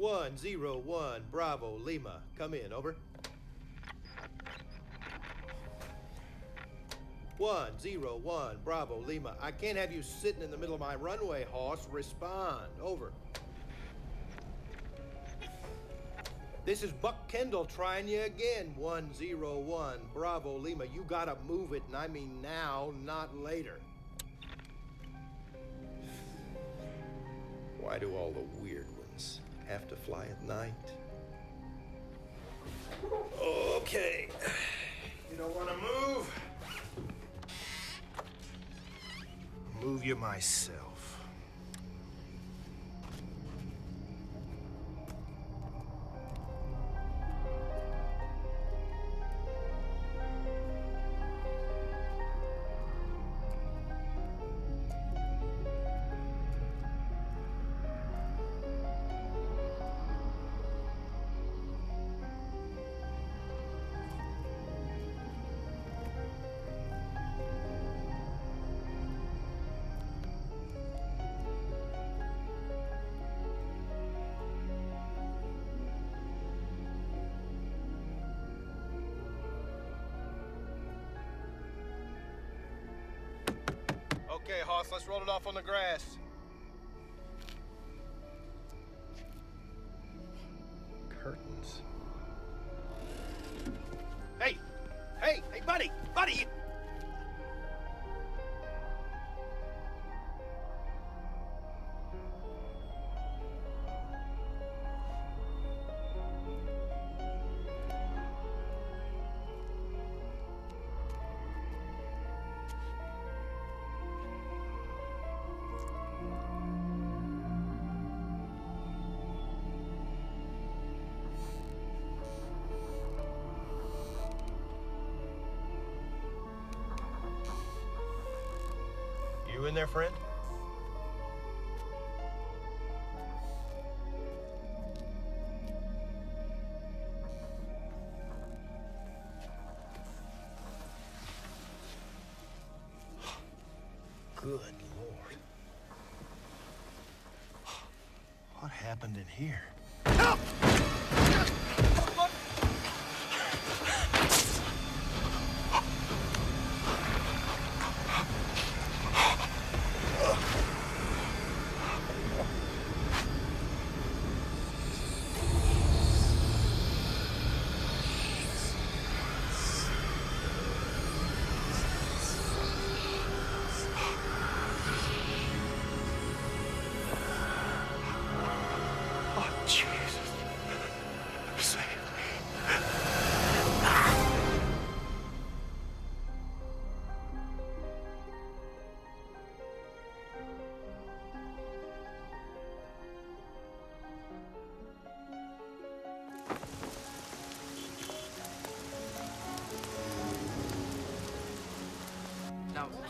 101 Bravo Lima. Come in, over. 101 Bravo Lima. I can't have you sitting in the middle of my runway, hoss. Respond, over. This is Buck Kendall trying you again. 101 Bravo Lima. You gotta move it, and I mean now, not later. Why do all the weird ones have to fly at night? Okay. You don't want to move? I'll move you myself. Okay, Hoss, let's roll it off on the grass. Curtains. Hey! Hey, buddy! Buddy! You in there, friend? Good Lord. What happened in here? Help!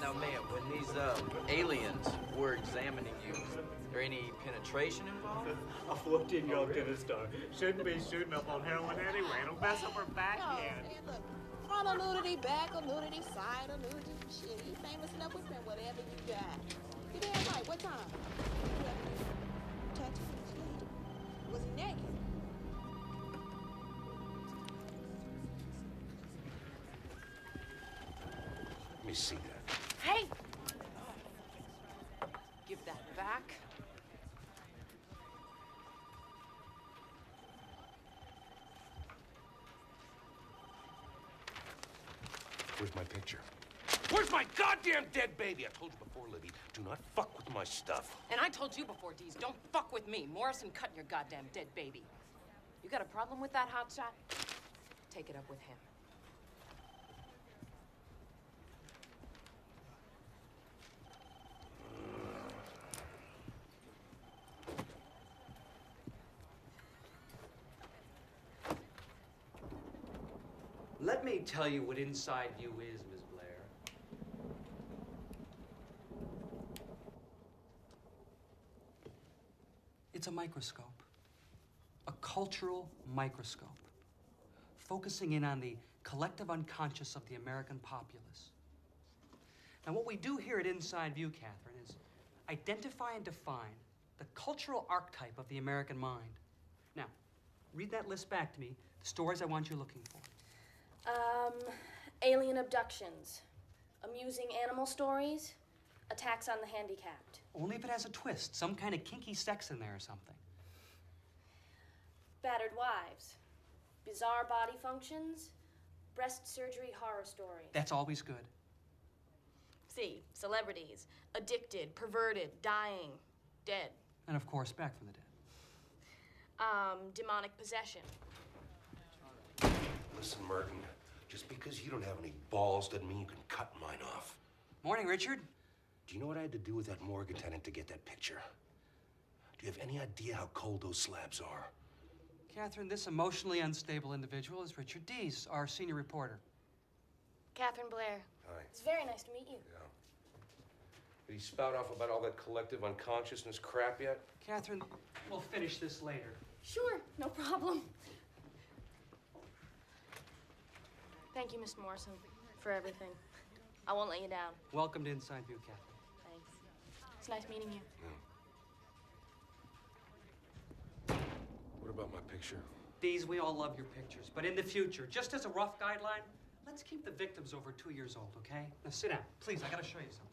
Now, ma'am, when these aliens were examining you, is there any penetration involved? A 14-year-old tennis star shouldn't be shooting up on heroin anyway. It'll mess up her backhand. Hey, look, front or nudity, back or nudity, side or nudity, shit. You famous enough with print whatever you got. You damn right. What time? Tattoos. Was he naked? Let me see that. Hey! Give that back. Where's my picture? Where's my goddamn dead baby? I told you before, Libby, do not fuck with my stuff. And I told you before, Deez, don't fuck with me. Morrison cutting your goddamn dead baby. You got a problem with that, hotshot? Take it up with him. Let me tell you what inside you is, Miss Blair. It's a microscope, a cultural microscope, focusing in on the collective unconscious of the American populace. Now, what we do here at Inside View, Catherine, is identify and define the cultural archetype of the American mind, read that list back to me, the stories I want you looking for. Alien abductions, amusing animal stories, attacks on the handicapped. Only if it has a twist, some kind of kinky sex in there or something. Battered wives, bizarre body functions, breast surgery horror stories. That's always good. See, celebrities, addicted, perverted, dying, dead. And of course, back from the dead. Demonic possession. Listen, Merton, just because you don't have any balls doesn't mean you can cut mine off. Morning, Richard. Do you know what I had to do with that morgue attendant to get that picture? Do you have any idea how cold those slabs are? Catherine, this emotionally unstable individual is Richard Dees, our senior reporter. Catherine Blair. Hi. It's very nice to meet you. Yeah. Did he spout off about all that collective unconsciousness crap yet? Catherine, we'll finish this later. Sure, no problem. Thank you, Mr. Morrison, for everything. I won't let you down. Welcome to Inside View, Catherine. Thanks. It's nice meeting you. Yeah. What about my picture? Dees, we all love your pictures, but in the future, just as a rough guideline, let's keep the victims over 2 years old, okay? Now sit down, please, I gotta show you something.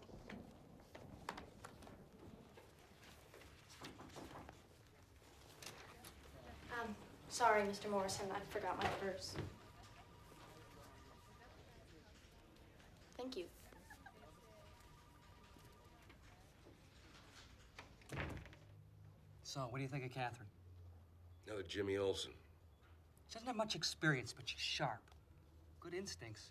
Sorry, Mr. Morrison, I forgot my purse. Thank you. So, what do you think of Catherine? Another Jimmy Olsen. She doesn't have much experience, but she's sharp. Good instincts.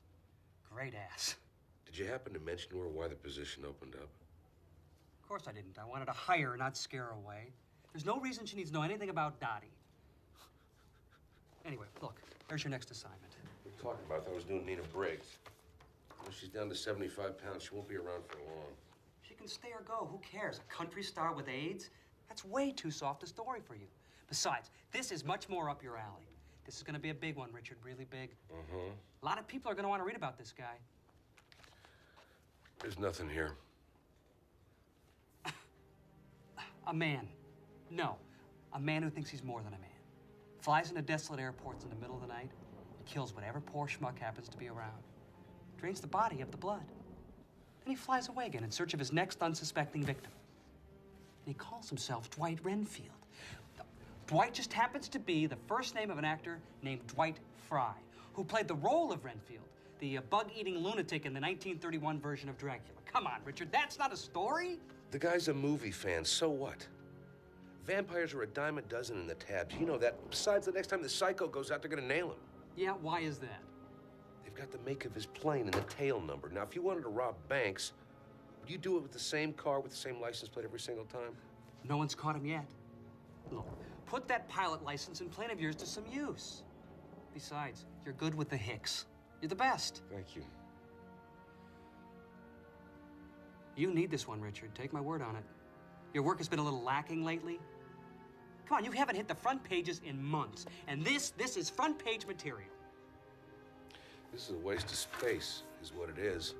Great ass. Did you happen to mention to her why the position opened up? Of course I didn't. I wanted to hire her, not scare her away. There's no reason she needs to know anything about Dottie. Anyway, look, here's your next assignment. What are you talking about? I thought I was doing Nina Briggs. Well, she's down to 75 pounds. She won't be around for long. She can stay or go. Who cares? A country star with AIDS? That's way too soft a story for you. Besides, this is much more up your alley. This is going to be a big one, Richard, really big. Mm-hmm. A lot of people are going to want to read about this guy. There's nothing here. A man. No, a man who thinks he's more than a man. Flies into desolate airports in the middle of the night, kills whatever poor schmuck happens to be around. Drains the body of the blood. Then he flies away again in search of his next unsuspecting victim. And he calls himself Dwight Renfield. Dwight just happens to be the first name of an actor named Dwight Fry, who played the role of Renfield, the bug-eating lunatic in the 1931 version of Dracula. Come on, Richard, that's not a story? The guy's a movie fan, so what? Vampires are a dime a dozen in the tabs. You know that. Besides, the next time the psycho goes out, they're gonna nail him. Yeah, why is that? They've got the make of his plane and the tail number. Now, if you wanted to rob banks, would you do it with the same car with the same license plate every single time? No one's caught him yet. Look, put that pilot license and plane of yours to some use. Besides, you're good with the hicks. You're the best. Thank you. You need this one, Richard. Take my word on it. Your work has been a little lacking lately. Come on, you haven't hit the front pages in months. And this is front page material. This is a waste of space, is what it is.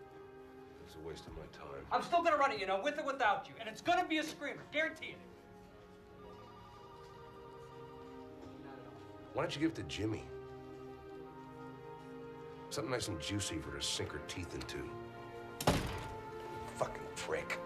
It's a waste of my time. I'm still gonna run it, you know, with or without you. And it's gonna be a screamer, guarantee it. Why don't you give it to Jimmy? Something nice and juicy for her to sink her teeth into. Fucking prick.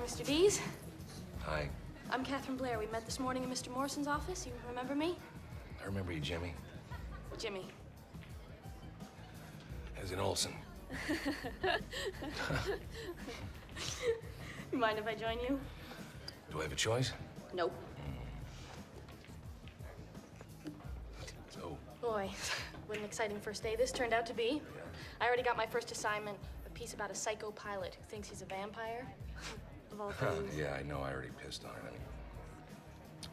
Mr. Dees. Hi. I'm Catherine Blair. We met this morning in Mr. Morrison's office. You remember me? I remember you, Jimmy. Jimmy. As in Olsen. You mind if I join you? Do I have a choice? Nope. So, Boy, what an exciting first day this turned out to be. I already got my first assignment, a piece about a psycho pilot who thinks he's a vampire. Of all things. yeah, I know. I already pissed on it.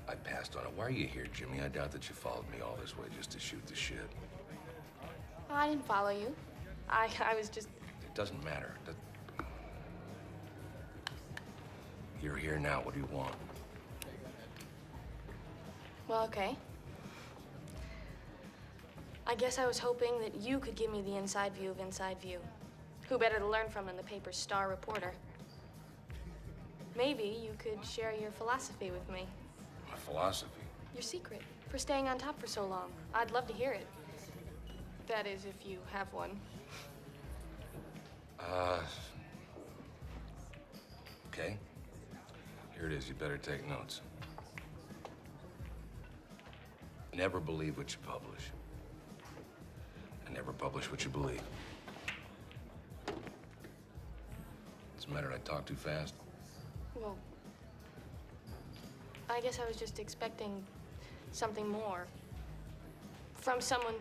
I passed on it. Why are you here, Jimmy? I doubt that you followed me all this way just to shoot the shit. I didn't follow you. I was just... It doesn't matter. You're here now. What do you want? Well, okay. I guess I was hoping that you could give me the inside view of Inside View. Who better to learn from than the paper's star reporter? Maybe you could share your philosophy with me. My philosophy? Your secret for staying on top for so long. I'd love to hear it. That is, if you have one. Okay. Here it is. You better take notes. Never believe what you publish. And never publish what you believe. What's the matter? Did I talk too fast? Well, I guess I was just expecting something more. From someone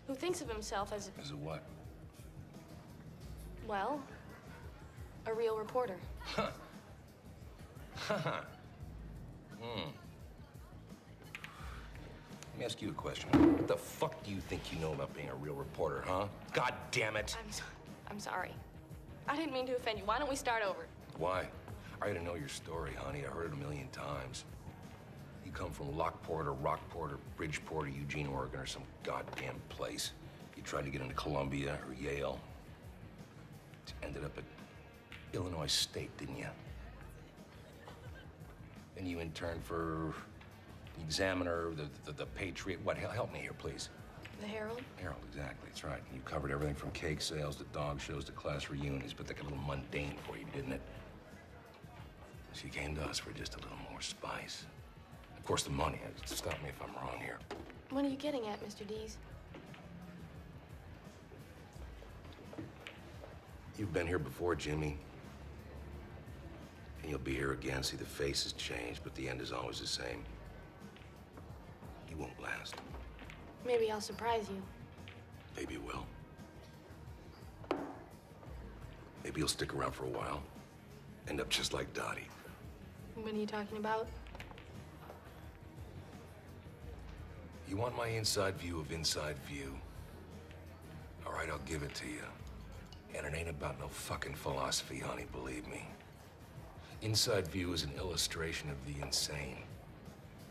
who thinks of himself as... As a what? Well, a real reporter. Huh. Let me ask you a question. What the fuck do you think you know about being a real reporter, huh? God damn it. I'm sorry. I didn't mean to offend you. Why don't we start over? Why? I gotta know your story, honey. I heard it a million times. You come from Lockport or Rockport or Bridgeport or Eugene, Oregon or some goddamn place. You tried to get into Columbia or Yale. You ended up at Illinois State, didn't you? Then you interned for the Examiner, the Patriot. What? Help me here, please. The Herald? Herald, exactly. That's right. You covered everything from cake sales to dog shows to class reunions, but they got a little mundane for you, didn't it? So you came to us for just a little more spice. Of course, the money. Stop me if I'm wrong here. What are you getting at, Mr. Dees? You've been here before, Jimmy. And you'll be here again. See, the faces change, but the end is always the same. You won't last. Maybe I'll surprise you. Maybe you will. Maybe you'll stick around for a while. End up just like Dottie. What are you talking about? You want my inside view of Inside View? All right, I'll give it to you. And it ain't about no fucking philosophy, honey, believe me. Inside View is an illustration of the insane.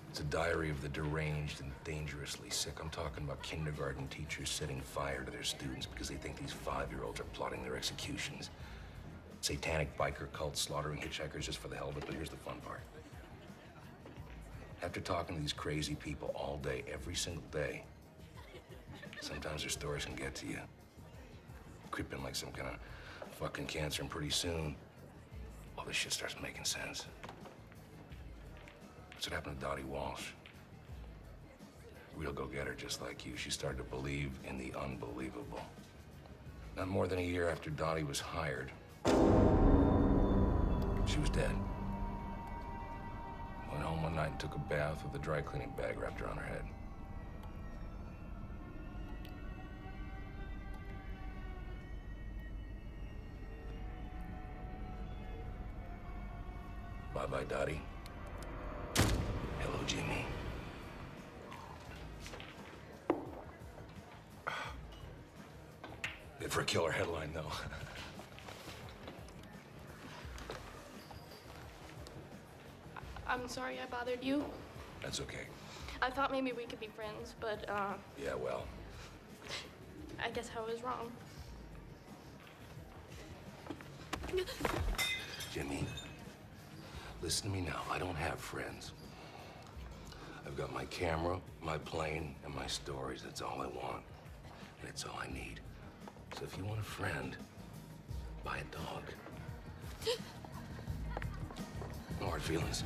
It's a diary of the deranged and dangerously sick. I'm talking about kindergarten teachers setting fire to their students because they think these 5-year-olds are plotting their executions. Satanic biker cults slaughtering hitchhikers just for the hell of it, but here's the fun part. After talking to these crazy people all day, every single day, sometimes their stories can get to you. Creep in like some kind of fucking cancer, and pretty soon, all this shit starts making sense. That's what happened to Dottie Walsh. Real go-getter just like you. She started to believe in the unbelievable. Not more than a year after Dottie was hired, she was dead. Went home one night and took a bath with a dry cleaning bag wrapped around her head. Bye-bye, Dottie. Hello, Jimmy. Good for a killer headline, though. I'm sorry I bothered you. That's okay. I thought maybe we could be friends, but, Yeah, well. I guess I was wrong. Jimmy, listen to me now. I don't have friends. I've got my camera, my plane, and my stories. That's all I want. And it's all I need. So if you want a friend, buy a dog. feelings.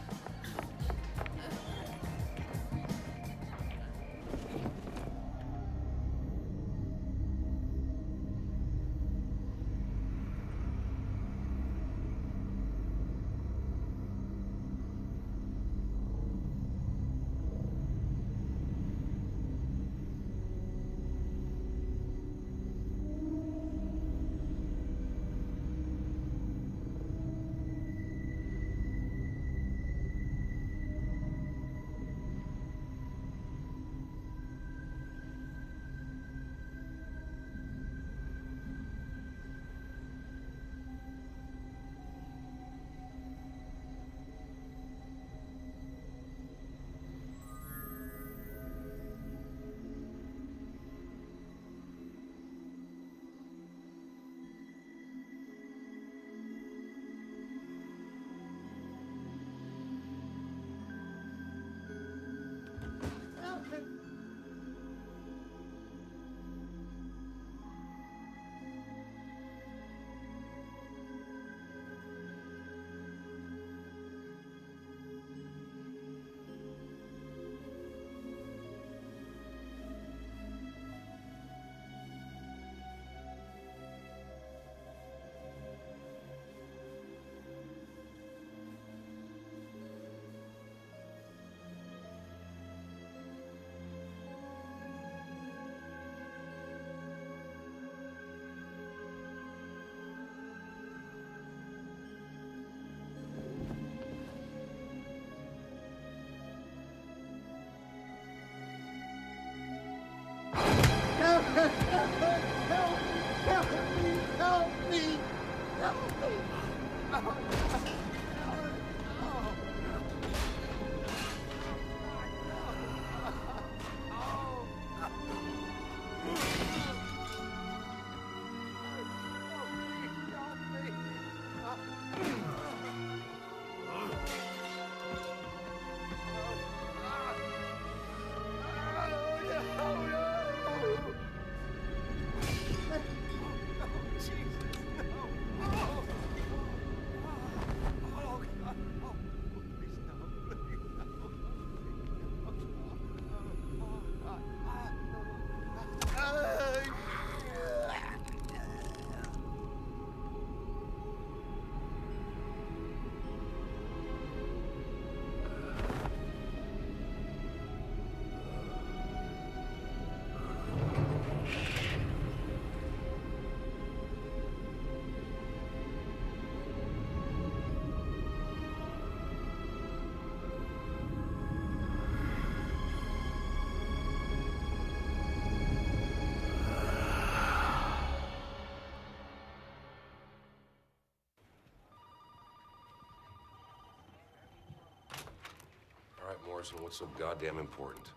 All right, Morrison, what's so goddamn important?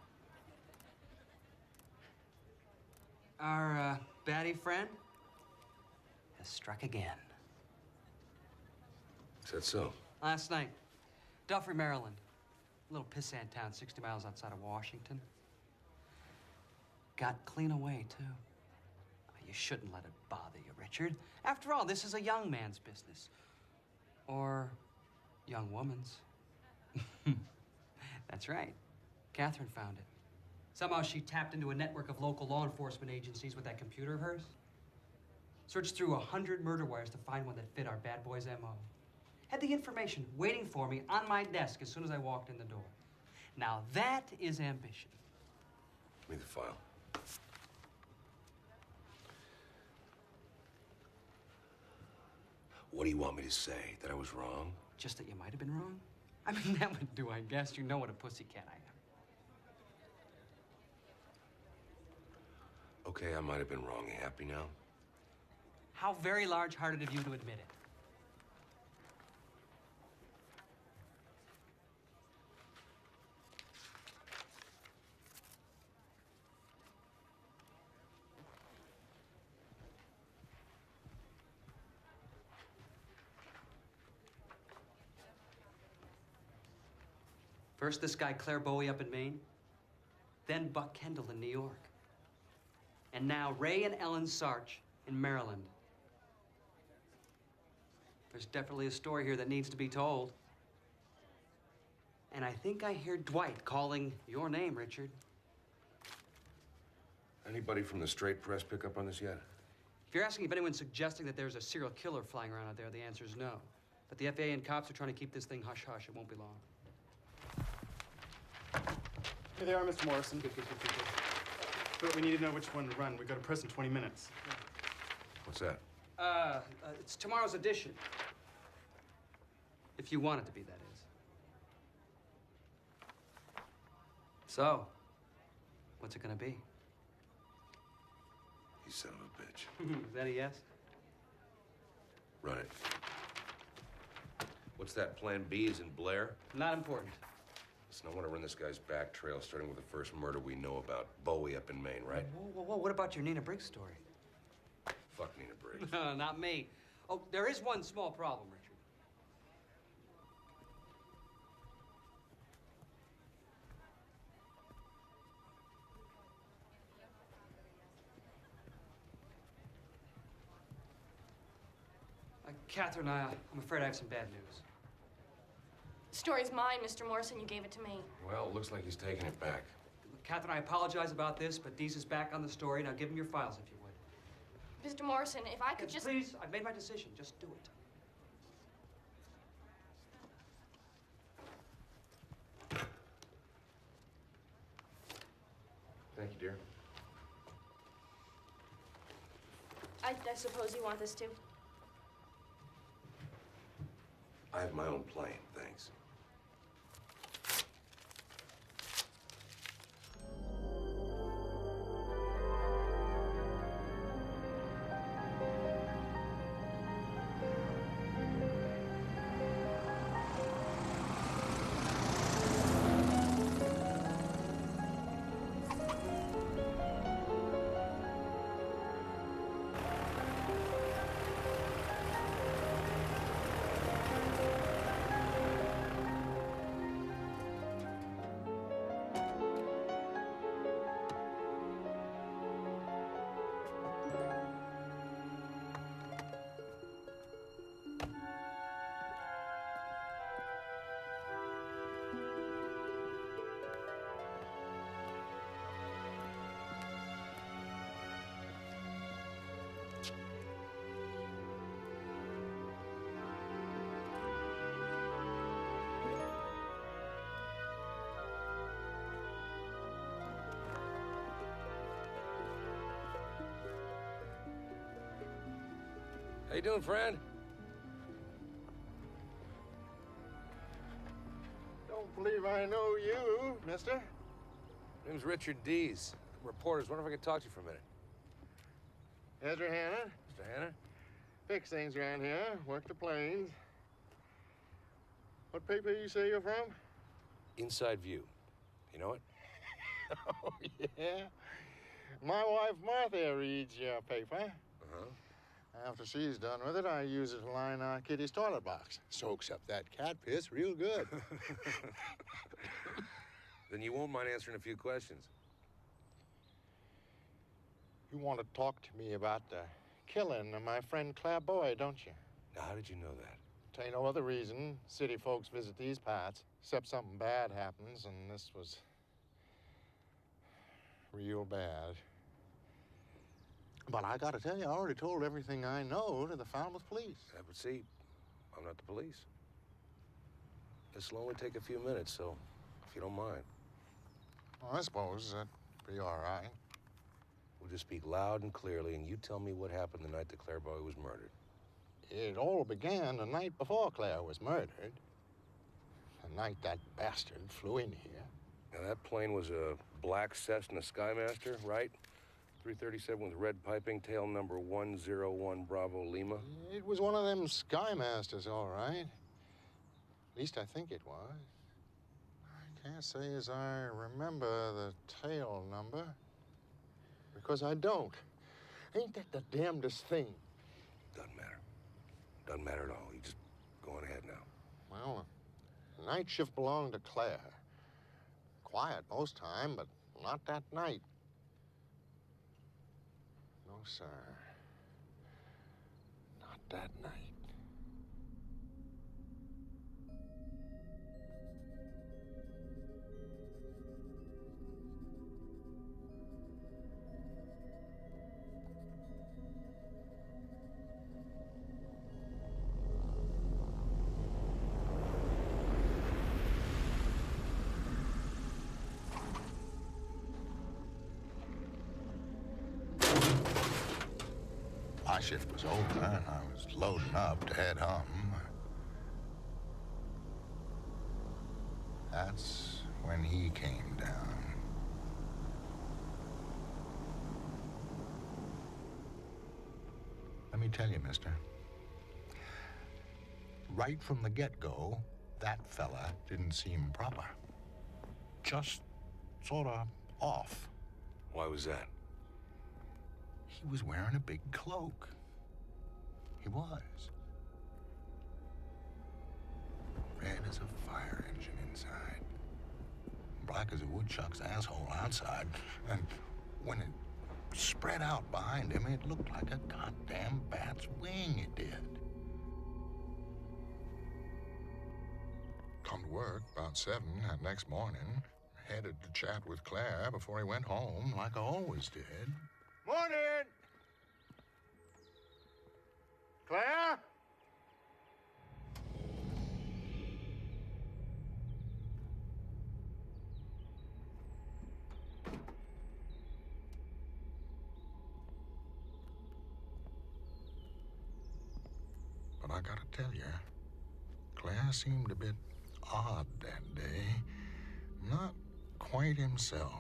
Our baddie friend has struck again. Is that so? Last night, Duffy, Maryland. A little pissant town 60 miles outside of Washington. Got clean away, too. You shouldn't let it bother you, Richard. After all, this is a young man's business. Or young woman's. That's right. Catherine found it. Somehow she tapped into a network of local law enforcement agencies with that computer of hers. Searched through 100 murder wires to find one that fit our bad boy's M.O. Had the information waiting for me on my desk as soon as I walked in the door. Now that is ambition. Give me the file. What do you want me to say? That I was wrong? Just that you might have been wrong? I mean, that would do, I guess. You know what a pussycat I am. Okay, I might have been wrong. You happy now? How very large-hearted of you to admit it. First this guy Claire Bowie up in Maine, then Buck Kendall in New York. And now Ray and Ellen Sarch in Maryland. There's definitely a story here that needs to be told. And I think I hear Dwight calling your name, Richard. Anybody from the straight press pick up on this yet? If you're asking if anyone's suggesting that there's a serial killer flying around out there, the answer is no. But the FAA and cops are trying to keep this thing hush-hush. It won't be long. Here they are, Mr. Morrison. Good. But we need to know which one to run. We go to press in 20 minutes. What's that? It's tomorrow's edition. If you want it to be, that is. So, what's it gonna be? You son of a bitch. Is that a yes? Run it. What's that, plan B is in Blair? Not important. Listen, I want to run this guy's back trail, starting with the first murder we know about. Bowie up in Maine, right? Whoa, what about your Nina Briggs story? Fuck Nina Briggs. No, not me. Oh, there is one small problem, Richard. Catherine, I'm afraid I have some bad news. The story's mine, Mr. Morrison. You gave it to me. Well, it looks like he's taking it back. Catherine, I apologize about this, but Deese is back on the story. Now give him your files, if you would. Mr. Morrison, if I could Yes, just... Please, I've made my decision. Just do it. Thank you, dear. I suppose you want this too? I have my own plane, thanks. How you doing, friend? Don't believe I know you, mister. Name's Richard Deese. Reporters, wonder if I could talk to you for a minute. Ezra Hanna. Mr. Hanna? Fix things around here. Work the planes. What paper you say you're from? Inside View. You know it? Oh, yeah. My wife Martha reads your paper. Uh-huh. After she's done with it, I use it to line our kitty's toilet box. Soaks up that cat piss real good. Then you won't mind answering a few questions. You want to talk to me about the killing of my friend Claire Boyd, don't you? Now, how did you know that? Tain't no other reason city folks visit these parts, except something bad happens, and this was real bad. But I gotta tell you, I already told everything I know to the Falmouth police. Yeah, but see, I'm not the police. This'll only take a few minutes, so if you don't mind. Well, I suppose that'd be all right. We'll just speak loud and clearly, and you tell me what happened the night that Claire Boy was murdered. It all began the night before Claire was murdered. The night that bastard flew in here. Now, that plane was a black Cessna Skymaster, right? 337 with red piping, tail number 101 Bravo Lima. It was one of them Skymasters, all right. At least I think it was. I can't say as I remember the tail number, because I don't. Ain't that the damnedest thing? Doesn't matter. Doesn't matter at all. You just go on ahead now. Well, the night shift belonged to Claire. Quiet most time, but not that night. No, sir. Not that night. My shift was over, and I was loading up to head home. That's when he came down. Let me tell you, mister. Right from the get-go, that fella didn't seem proper. Just sort of off. Why was that? He was wearing a big cloak. He was. Red as a fire engine inside. Black as a woodchuck's asshole outside. And when it spread out behind him, it looked like a goddamn bat's wing, it did. Come to work about 7 that next morning. Headed to chat with Claire before he went home, like I always did. Morning! Claire? But I gotta tell you, Claire seemed a bit odd that day. Not quite himself.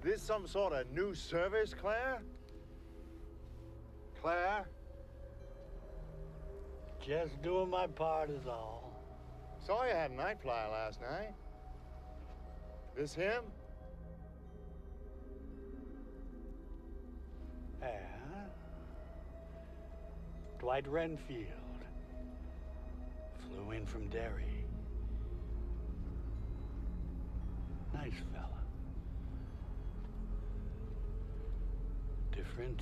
This some sort of new service, Claire? Claire? Just doing my part is all. Saw you had a night fly last night. This him? Yeah. Dwight Renfield. Flew in from Derry. Nice fella. Different.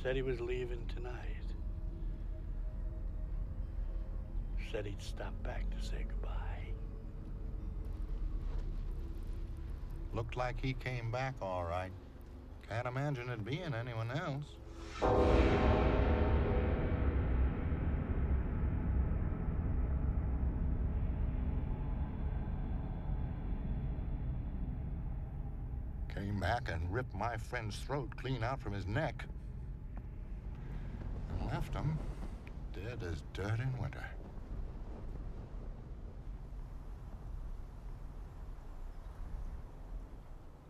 Said he was leaving tonight. Said he'd stop back to say goodbye. Looked like he came back all right. Can't imagine it being anyone else. Came back and ripped my friend's throat clean out from his neck. And left him dead as dirt in winter.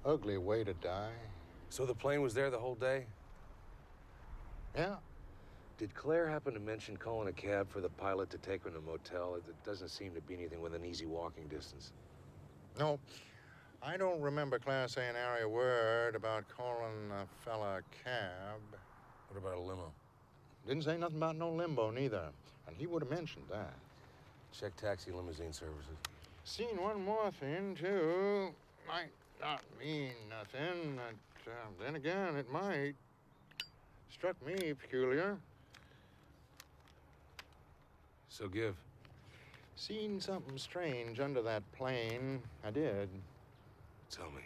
Ugly way to die. So the plane was there the whole day? Yeah. Did Claire happen to mention calling a cab for the pilot to take her to a motel? It doesn't seem to be anything within easy walking distance. No, I don't remember Claire saying nary a word about calling a fella a cab. What about a limo? Didn't say nothing about no limbo, neither. And he would have mentioned that. Check taxi limousine services. Seen one more thing, too. Might not mean nothing, but then again, it might. Struck me peculiar. So give. Seen something strange under that plane. I did. Tell me.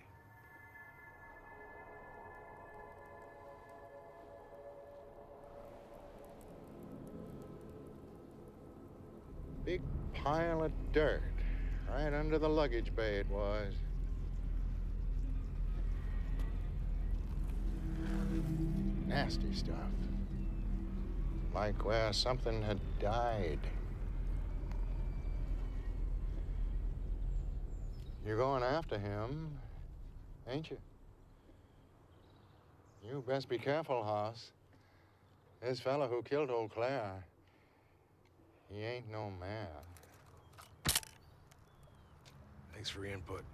Big pile of dirt. Right under the luggage bay it was. Nasty stuff. Like where something had died. You're going after him, ain't you? You best be careful, Hoss. This fella who killed old Claire, he ain't no man. Thanks for your input.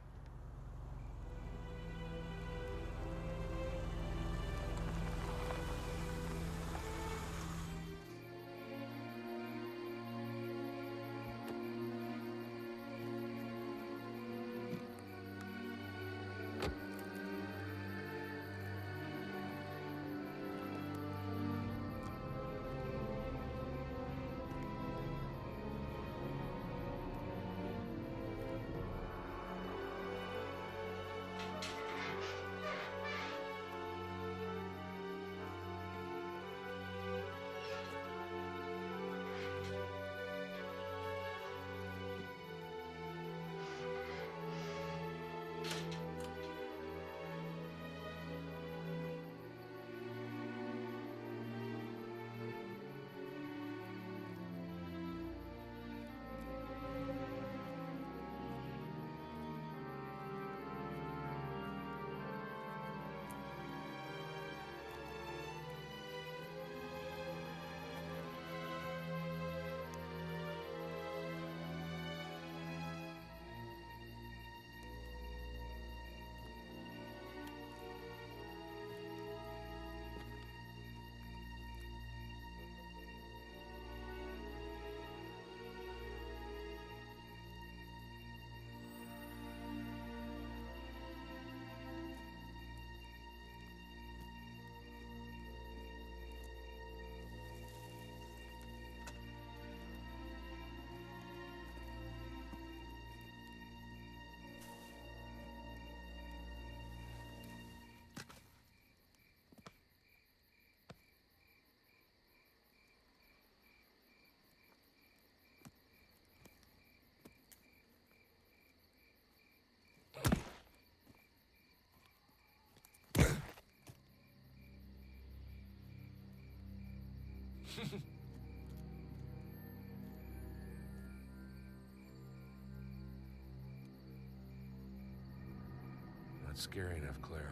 Not scary enough, Claire.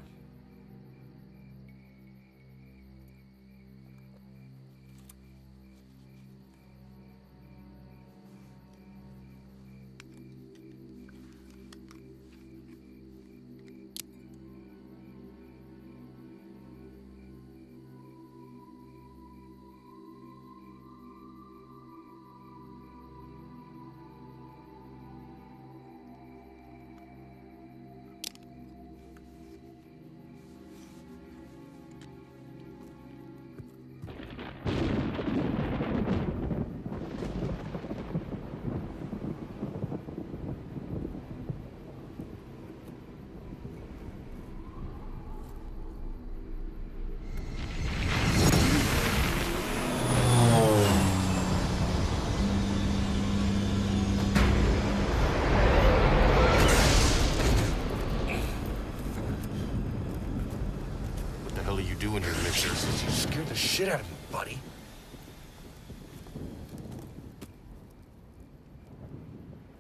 Doing here, Mixer? You scared the shit out of me, buddy.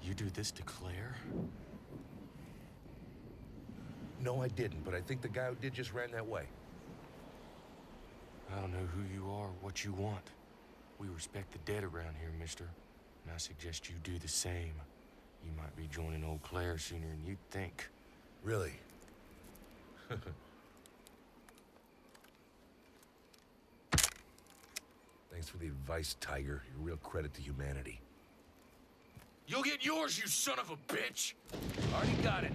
You do this to Claire? No, I didn't, but I think the guy who did just ran that way. I don't know who you are, what you want. We respect the dead around here, mister. And I suggest you do the same. You might be joining old Claire sooner than you'd think. Really? Thanks for the advice, Tiger. You're a real credit to humanity. You'll get yours, you son of a bitch! Already got it.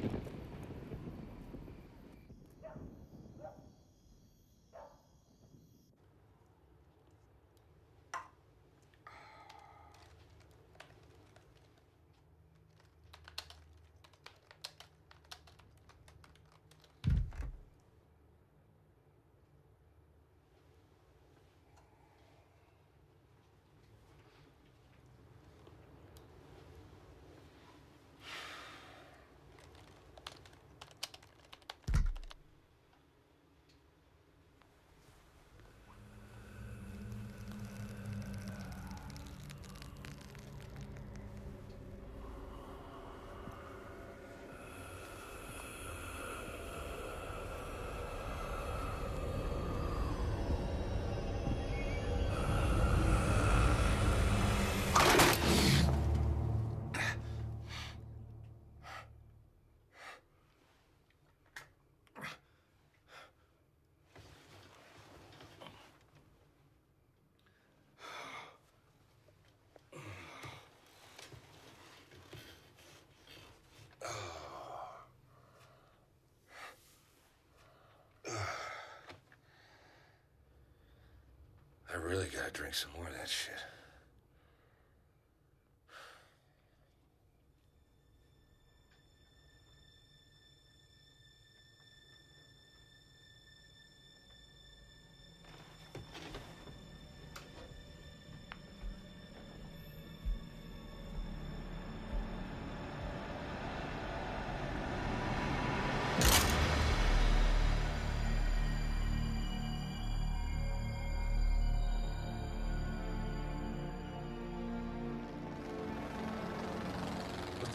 I really gotta drink some more of that shit.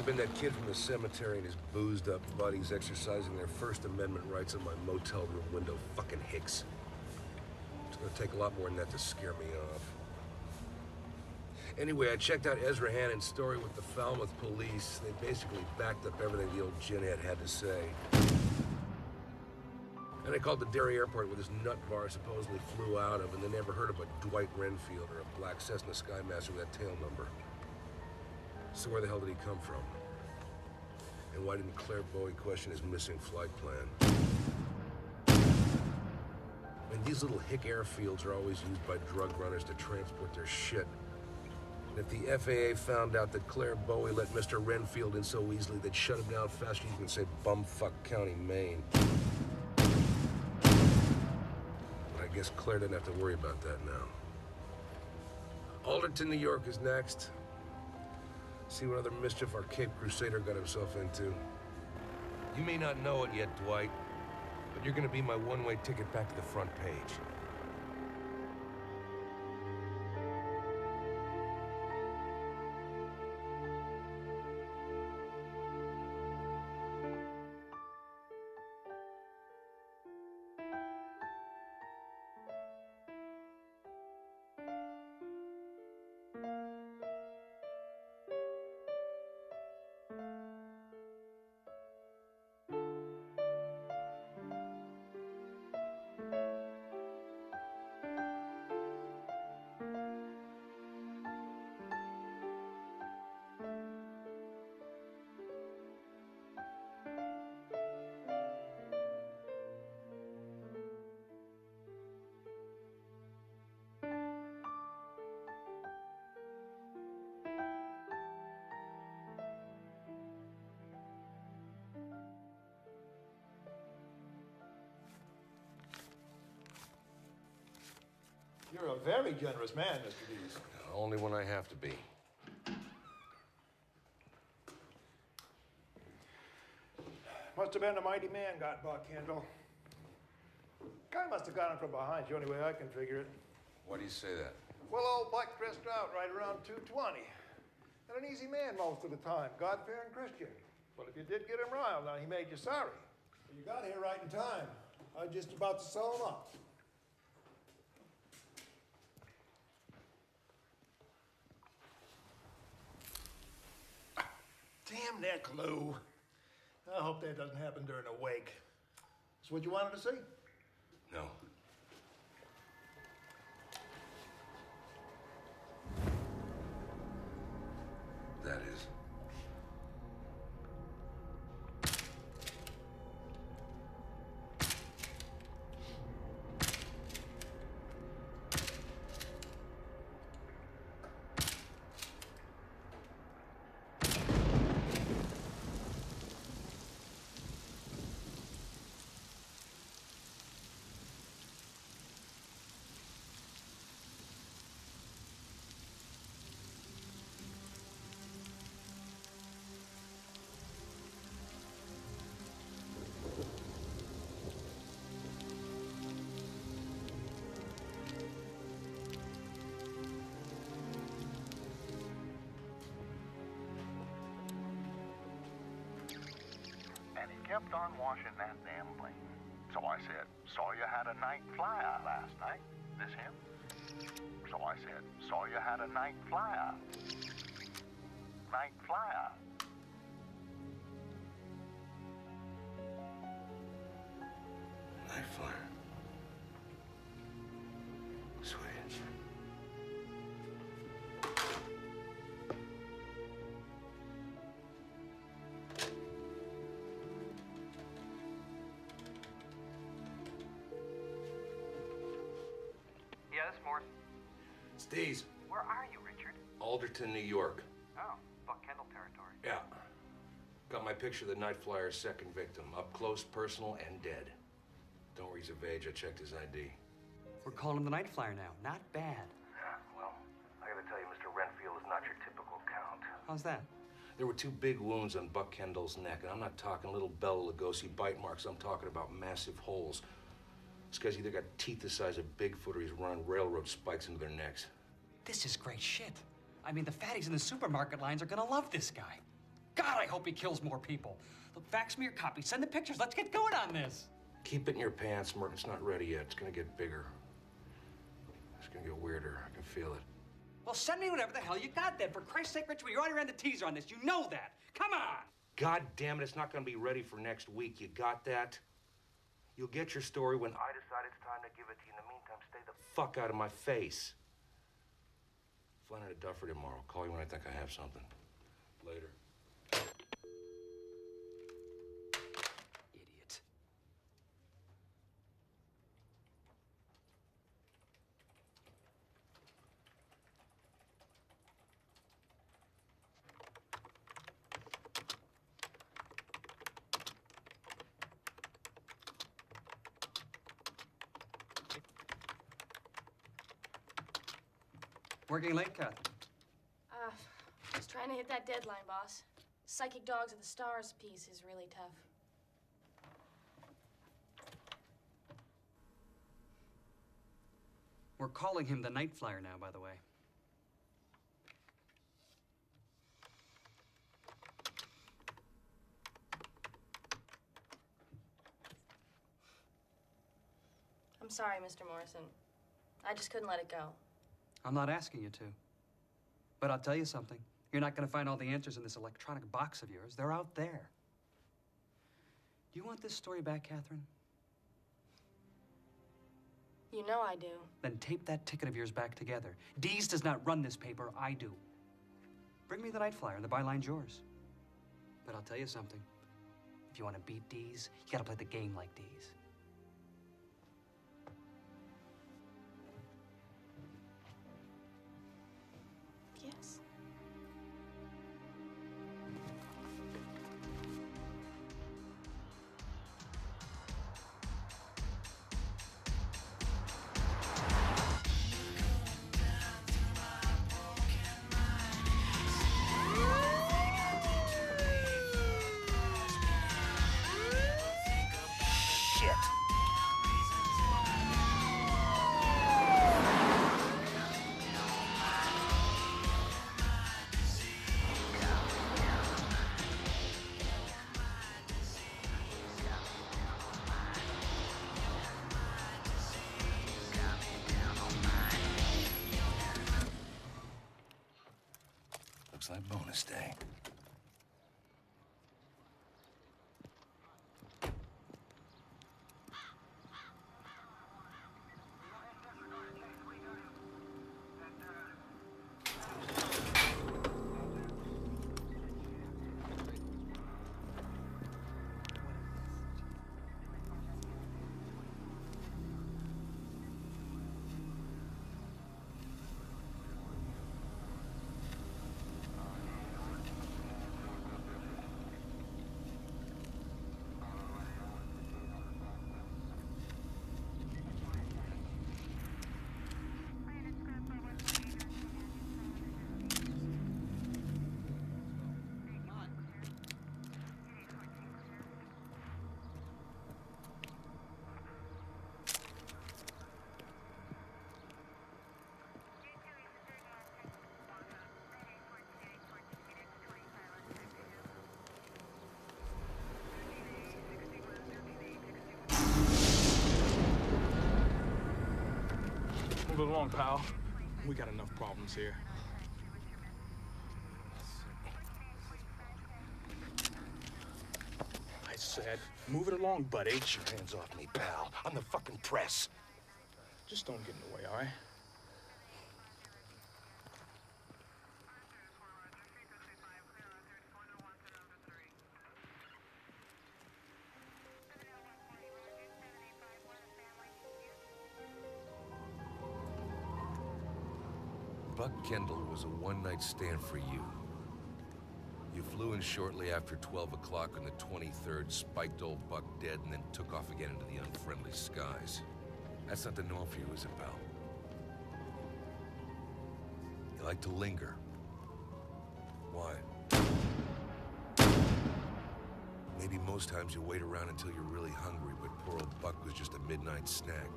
Been that kid from the cemetery and his boozed up buddies exercising their First Amendment rights on my motel room window. Fucking hicks. It's gonna take a lot more than that to scare me off. Anyway, I checked out Ezra Hannon's story with the Falmouth police. They basically backed up everything the old ginhead had to say. And I called the Derry airport where this nut bar supposedly flew out of, and they never heard of a Dwight Renfield or a black Cessna Skymaster with that tail number. So where the hell did he come from? And why didn't Claire Bowie question his missing flight plan? And these little hick airfields are always used by drug runners to transport their shit. And if the FAA found out that Claire Bowie let Mr. Renfield in so easily, they'd shut him down faster than you can say bumfuck County, Maine. But I guess Claire didn't have to worry about that now. Alderton, New York is next. See what other mischief our Cape Crusader got himself into. You may not know it yet, Dwight, but you're gonna be my one-way ticket back to the front page. You're a very generous man, Mr. Dees. Only when I have to be. Must have been a mighty man got Buck Kendall. Guy must have got him from behind, the only way I can figure it. Why do you say that? Well, old Buck dressed out right around 220. And an easy man most of the time, God-fearing Christian. But if you did get him riled, now he made you sorry. You got here right in time. I was just about to sew him up. Damn that glue. I hope that doesn't happen during a wake. That's what you wanted to see? No. That is. Kept on washing that damn plane. So I said, saw you had a night flyer last night. This him? So I said, saw you had a night flyer. Night flyer. Night flyer. Sweet. Yes, Morse. Steez. Where are you, Richard? Alderton, New York. Oh, Buck Kendall territory. Yeah. Got my picture of the Night Flyer's second victim. Up close, personal, and dead. Don't worry, he's of age. I checked his ID. We're calling him the Night Flyer now. Not bad. Yeah, well, I gotta tell you, Mr. Renfield is not your typical count. How's that? There were 2 big wounds on Buck Kendall's neck, and I'm not talking little Bela Lugosi bite marks. I'm talking about massive holes. This guy's either got teeth the size of Bigfoot or he's running railroad spikes into their necks. This is great shit. I mean, the fatties in the supermarket lines are gonna love this guy. God, I hope he kills more people. Look, fax me your copy. Send the pictures. Let's get going on this. Keep it in your pants, Merton. It's not ready yet. It's gonna get bigger. It's gonna get weirder. I can feel it. Well, send me whatever the hell you got then. For Christ's sake, Richard, we already ran the teaser on this. You know that. Come on. God damn it, it's not gonna be ready for next week. You got that? You'll get your story when I decide it's time to give it to you. In the meantime, stay the fuck out of my face. Flying into Duffer tomorrow. Call you when I think I have something. Later. Idiot. Working late, Catherine? Just trying to hit that deadline, boss. Psychic Dogs of the Stars piece is really tough. We're calling him the Night Flyer now, by the way. I'm sorry, Mr. Morrison. I just couldn't let it go. I'm not asking you to. But I'll tell you something. You're not going to find all the answers in this electronic box of yours. They're out there. Do you want this story back, Catherine? You know I do. Then tape that ticket of yours back together. Dees does not run this paper. I do. Bring me the Night Flyer. The byline's yours. But I'll tell you something. If you want to beat Dees, you got to play the game like Dees. Yes. Homicide bonus day. Move it along, pal. We got enough problems here. I said, move it along, buddy. Get your hands off me, pal. I'm the fucking press. Just don't get in the way, all right? Buck Kendall was a one-night stand for you. You flew in shortly after 12 o'clock on the 23rd, spiked old Buck dead, and then took off again into the unfriendly skies. That's not the norm for you, is it, pal? You like to linger. Why? Maybe most times you wait around until you're really hungry, but poor old Buck was just a midnight snack.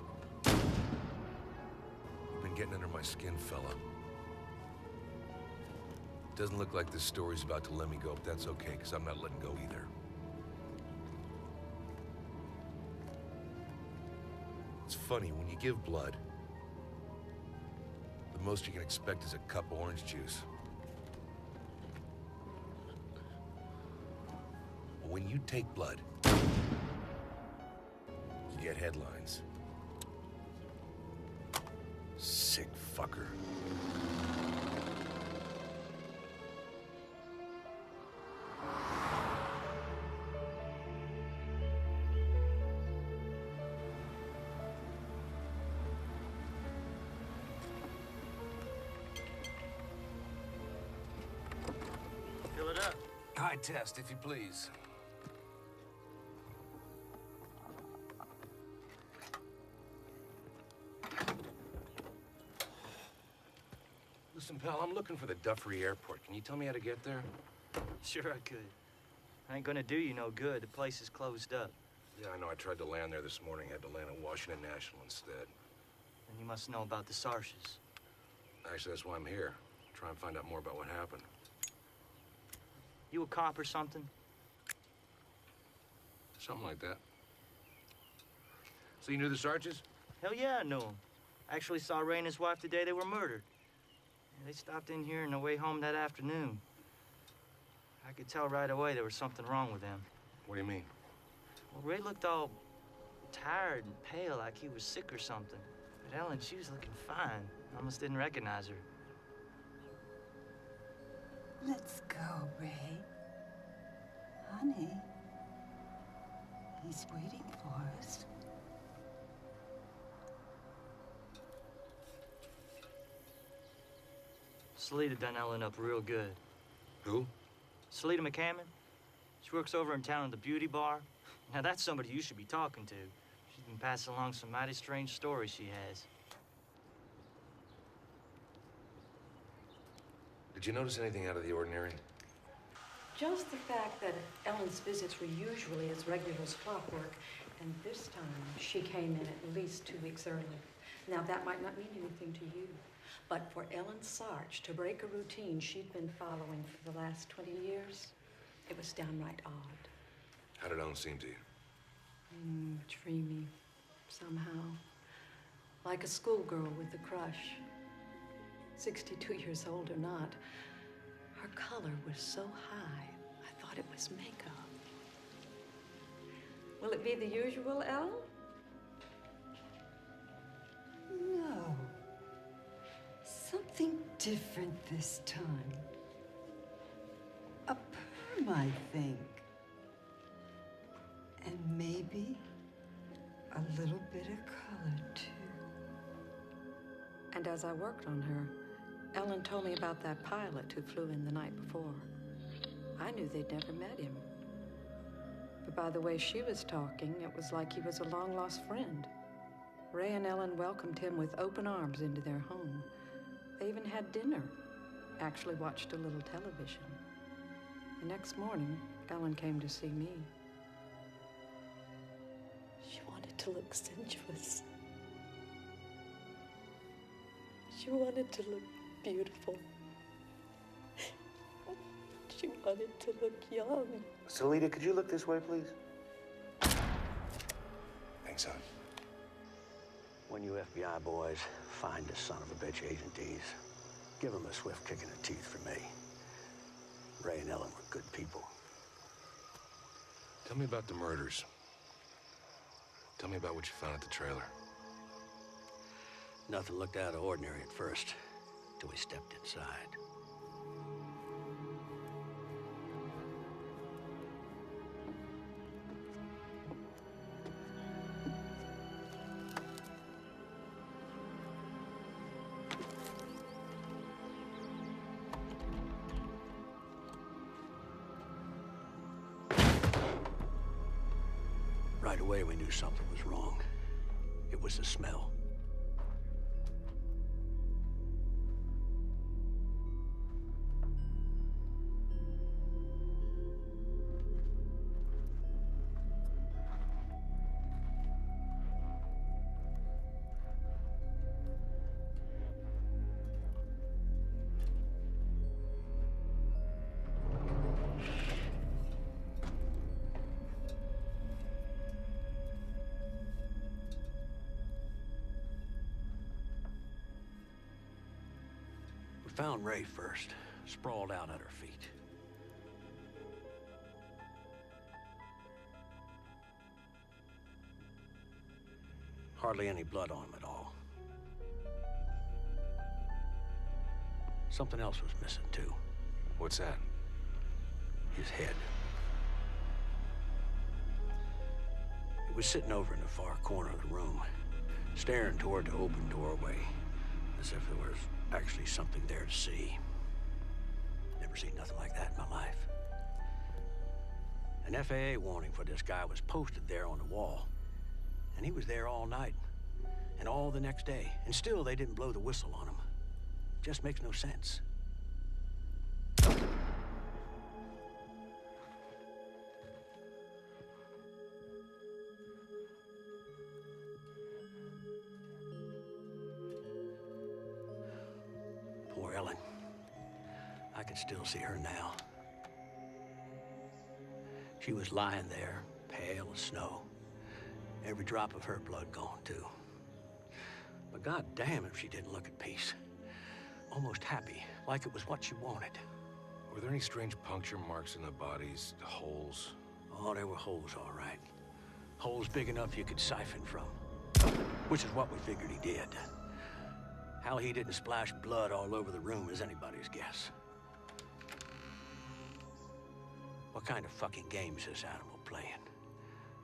You've been getting under my skin, fella. Doesn't look like this story's about to let me go, but that's okay, because I'm not letting go either. It's funny, when you give blood, the most you can expect is a cup of orange juice. But when you take blood, you get headlines. Sick fucker. Fill it up. High test, if you please. Listen, pal, I'm looking for the Duffery Airport. Can you tell me how to get there? Sure I could. I ain't gonna do you no good. The place is closed up. Yeah, I know. I tried to land there this morning. Had to land at Washington National instead. And you must know about the Sarshes. Actually, that's why I'm here. Try and find out more about what happened. You a cop or something? Something like that. So you knew the Sarches? Hell yeah, I knew him. Actually saw Ray and his wife the day they were murdered. They stopped in here on their way home that afternoon. I could tell right away there was something wrong with them. What do you mean? Well, Ray looked all tired and pale, like he was sick or something. But Ellen, she was looking fine. I almost didn't recognize her. Let's go, Ray. Honey, he's waiting for us. Salita done Ellen up real good. Who? Salita McCammon. She works over in town at the beauty bar. Now, that's somebody you should be talking to. She's been passing along some mighty strange stories she has. Did you notice anything out of the ordinary? Just the fact that Ellen's visits were usually as regular as clockwork, and this time she came in at least 2 weeks early. Now, that might not mean anything to you, but for Ellen Sarch to break a routine she'd been following for the last 20 years, it was downright odd. How did Ellen seem to you? Dreamy, somehow. Like a schoolgirl with a crush. 62 years old or not, Her color was so high, I thought it was makeup. Will it be the usual, Ellen? No. Something different this time. A perm, I think. And maybe a little bit of color, too. And as I worked on her, Ellen told me about that pilot who flew in the night before. I knew they'd never met him. But by the way she was talking, it was like he was a long-lost friend. Ray and Ellen welcomed him with open arms into their home. They even had dinner, actually watched a little television. The next morning, Ellen came to see me. She wanted to look sensuous. She wanted to look beautiful. She wanted to look young. Salita, could you look this way, please? Thanks, son. When you FBI boys find this son of a bitch Agent D's, give him a swift kick in the teeth for me. Ray and Ellen were good people. Tell me about the murders. Tell me about what you found at the trailer. Nothing looked out of ordinary at first, till we stepped inside. Right away, we knew something was wrong. It was the smell. Found Ray first, sprawled out at her feet. Hardly any blood on him at all. Something else was missing, too. What's that? His head. It was sitting over in the far corner of the room, staring toward the open doorway, as if there was actually something there to see. Never seen nothing like that in my life. An FAA warning for this guy was posted there on the wall. And he was there all night and all the next day. And still they didn't blow the whistle on him. Just makes no sense. Poor Ellen. I can still see her now. She was lying there, pale as snow. Every drop of her blood gone, too. But God damn if she didn't look at peace. Almost happy, like it was what she wanted. Were there any strange puncture marks in the bodies, holes? Oh, there were holes, all right. Holes big enough you could siphon from. Which is what we figured he did. How he didn't splash blood all over the room is anybody's guess. What kind of fucking game is this animal playing?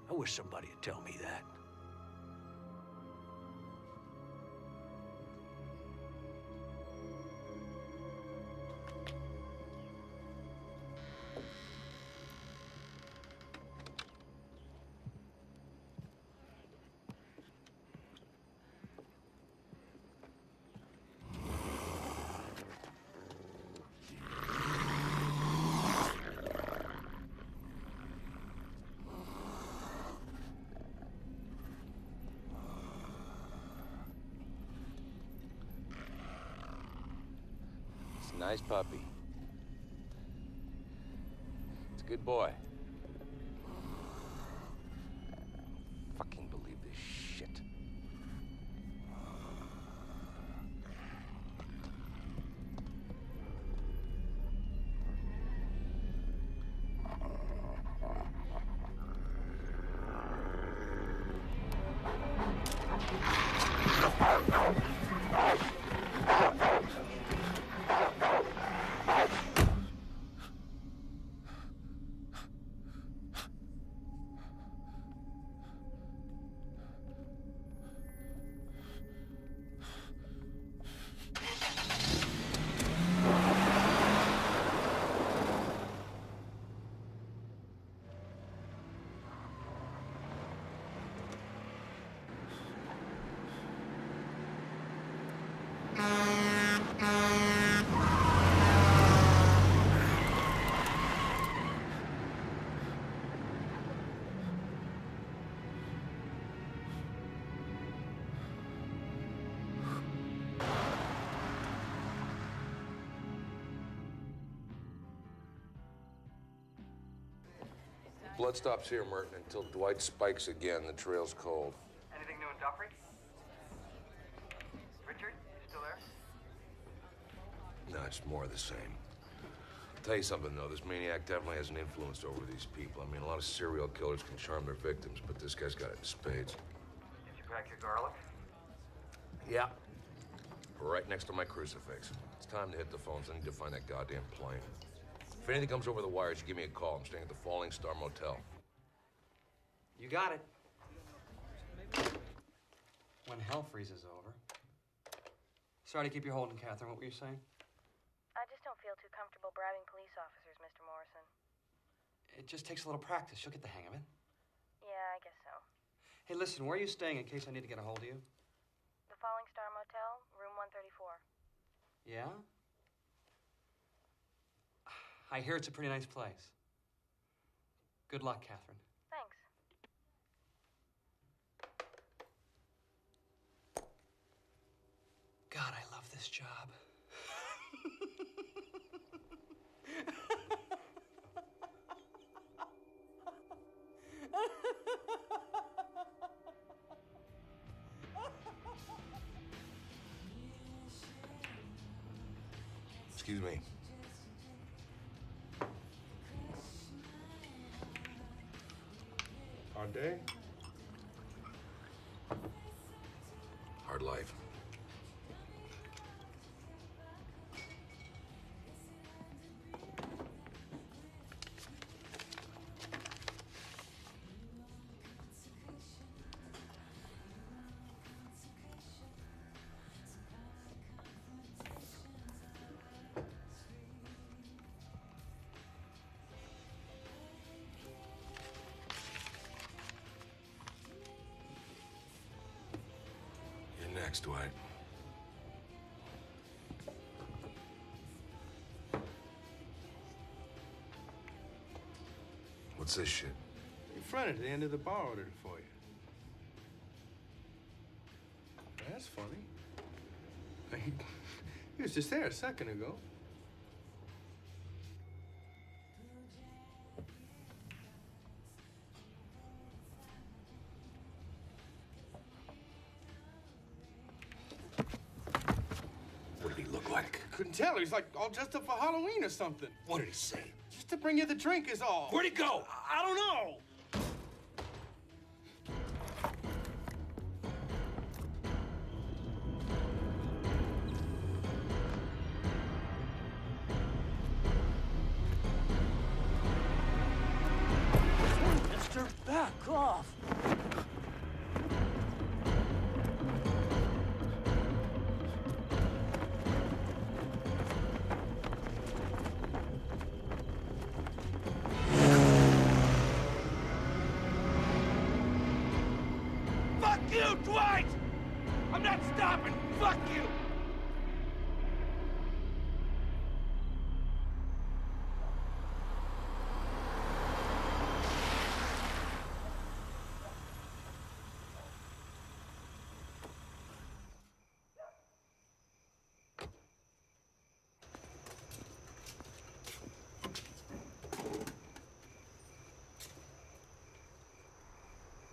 I wish somebody would tell me that. Nice puppy. It's a good boy. Fucking believe this shit. Blood stops here, Merton, until Dwight spikes again. The trail's cold. Anything new in Duffrey? Richard, you still there? No, it's more of the same. I'll tell you something, though. This maniac definitely has an influence over these people. I mean, a lot of serial killers can charm their victims, but this guy's got it in spades. Did you pack your garlic? Yeah. Right next to my crucifix. It's time to hit the phones. I need to find that goddamn plane. If anything comes over the wires, you give me a call. I'm staying at the Falling Star Motel. You got it. When hell freezes over. Sorry to keep you holding, Catherine. What were you saying? I just don't feel too comfortable bribing police officers, Mr. Morrison. It just takes a little practice. You'll get the hang of it. Yeah, I guess so. Hey, listen, where are you staying in case I need to get a hold of you? The Falling Star Motel, room 134. Yeah? I hear it's a pretty nice place. Good luck, Catherine. Thanks. God, I love this job. Excuse me. Hard day? Hard life. You're next, Dwight. What's this shit? Your friend at the end of the bar ordered it for you. That's funny. He was just there a second ago. What did he look like? Couldn't tell. He's like all dressed up for Halloween or something. What did he say? Just to bring you the drink is all. Where'd he go? I don't know. Mister, back off. Fuck you, Dwight! I'm not stopping! Fuck you!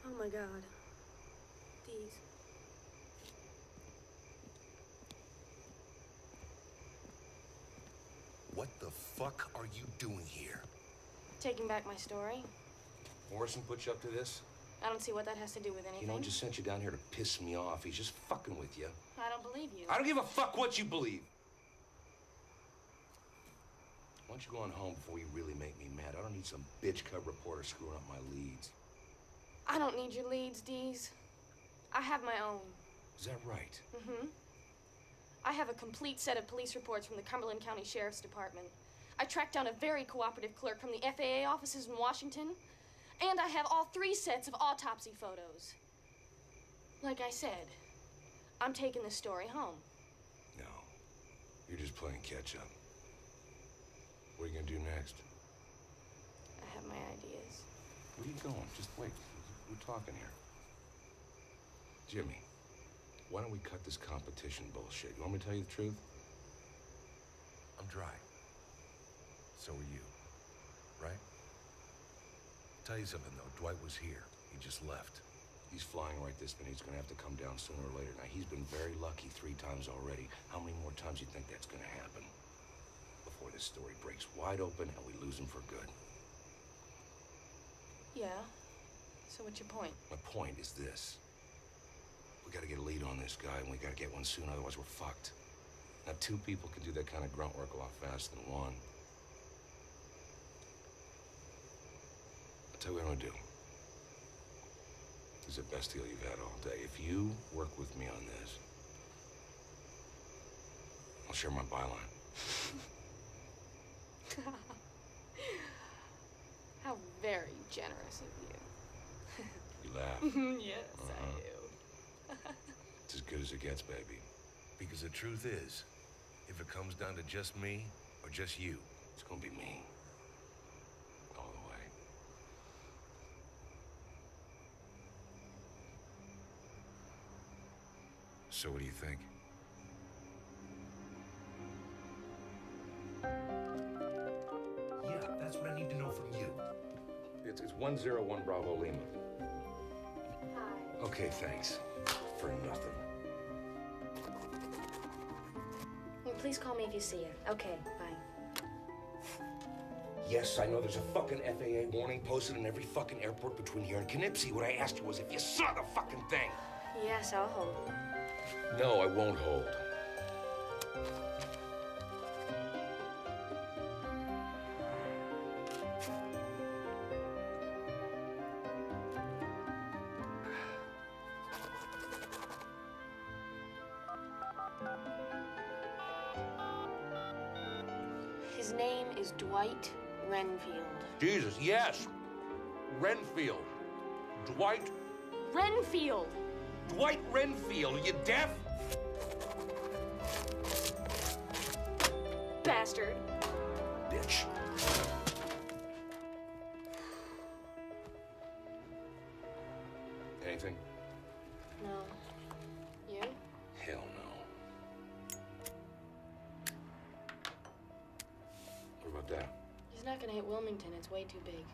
Oh my God. These. What the fuck are you doing here? Taking back my story. Morrison put you up to this? I don't see what that has to do with anything. You know, he just sent you down here to piss me off. He's just fucking with you. I don't believe you. I don't give a fuck what you believe. Why don't you go on home before you really make me mad? I don't need some bitch cub reporter screwing up my leads. I don't need your leads, Dees. I have my own. Is that right? Mm-hmm. I have a complete set of police reports from the Cumberland County Sheriff's Department. I tracked down a very cooperative clerk from the FAA offices in Washington. And I have all 3 sets of autopsy photos. Like I said, I'm taking this story home. No. You're just playing catch up. What are you gonna do next? I have my ideas. Where are you going? Just wait. We're talking here. Jimmy, why don't we cut this competition bullshit? You want me to tell you the truth? I'm dry. So are you. Right? tell you something, though. Dwight was here. He just left. He's flying right this minute. He's gonna have to come down sooner or later. Now, he's been very lucky 3 times already. How many more times do you think that's gonna happen before this story breaks wide open and we lose him for good? Yeah. So what's your point? My point is this. We gotta get a lead on this guy, and we gotta get one soon, otherwise we're fucked. Now, 2 people can do that kind of grunt work a lot faster than 1. I'll tell you what I'm gonna do. This is the best deal you've had all day. If you work with me on this, I'll share my byline. How very generous of you. You laugh? Yes, I do. It's as good as it gets, baby. Because the truth is, if it comes down to just me or just you, it's gonna be me. All the way. So what do you think? Yeah, that's what I need to know from you. It's 101 Bravo Lima. Hi. Okay, thanks. For nothing. Well, please call me if you see her. Okay, bye. Yes, I know there's a fucking FAA warning posted in every fucking airport between here and Knipsey. What I asked you was if you saw the fucking thing. Yes, I'll hold. No, I won't hold. His name is Dwight Renfield. Jesus, yes. Renfield. Dwight. Renfield! Dwight Renfield. Are you deaf? Bastard. Bitch. Anything? No. You? Hell no. What about that? He's not gonna hit Wilmington. It's way too big.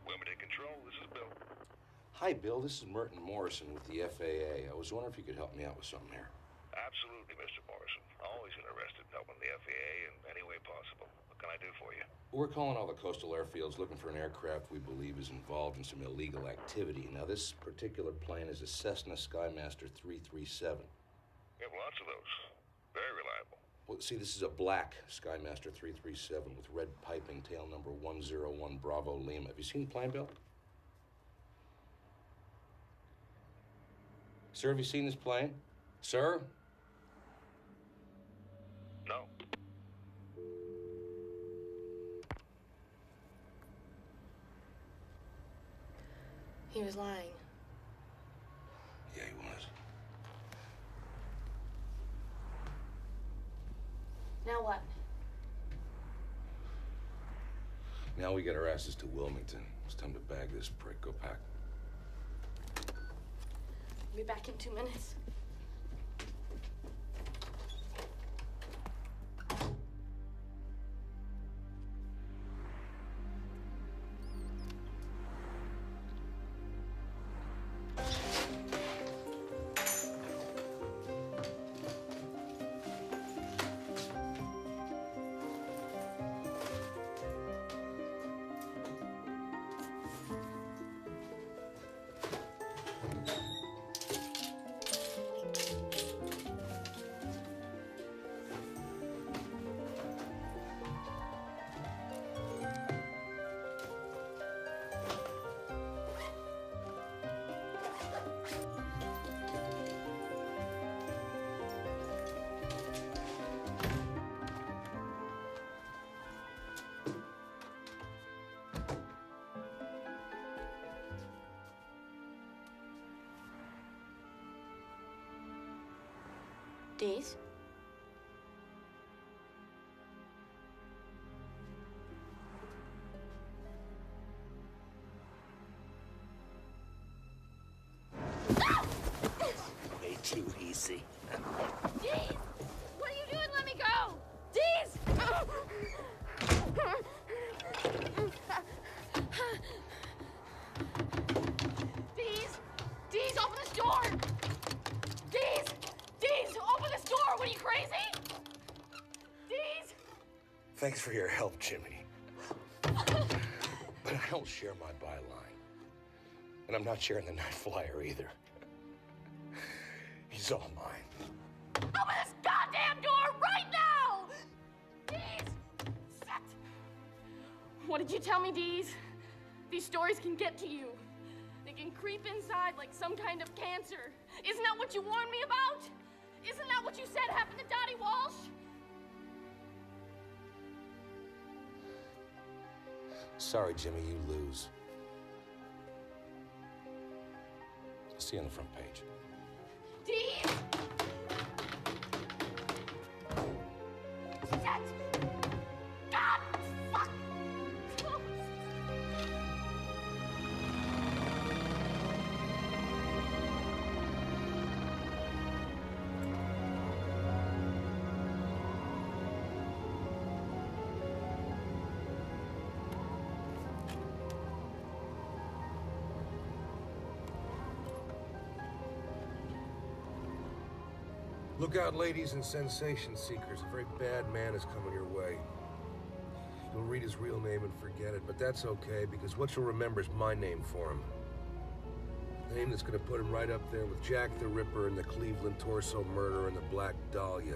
Limited control, this is Bill. Hi, Bill. This is Merton Morrison with the FAA. I was wondering if you could help me out with something here. Absolutely, Mr. Morrison. Always interested in helping the FAA in any way possible. What can I do for you? We're calling all the coastal airfields looking for an aircraft we believe is involved in some illegal activity. Now, this particular plane is a Cessna Skymaster 337. We have lots of those. Very reliable. Well, see, this is a black Skymaster 337 with red piping, tail number 101 Bravo Lima. Have you seen the plane, Bill? Sir, have you seen this plane? Sir? No. He was lying. Yeah, he was. Now what? Now we get our asses to Wilmington. It's time to bag this prick. Go pack. I'll be back in 2 minutes. Days? Thanks for your help, Jimmy. But I don't share my byline. And I'm not sharing the night flyer either. He's all mine. Open this goddamn door right now! Dees! Shit! What did you tell me, Dees? These stories can get to you. They can creep inside like some kind of cancer. Isn't that what you warned me about? Isn't that what you said happened to Dottie Walsh? Sorry, Jimmy, you lose. I'll see you on the front page. Dees! Shit! God! Fuck! Look out, ladies and sensation seekers. A very bad man is coming your way. You'll read his real name and forget it, but that's okay, because what you'll remember is my name for him. The name that's gonna put him right up there with Jack the Ripper and the Cleveland Torso Murder and the Black Dahlia.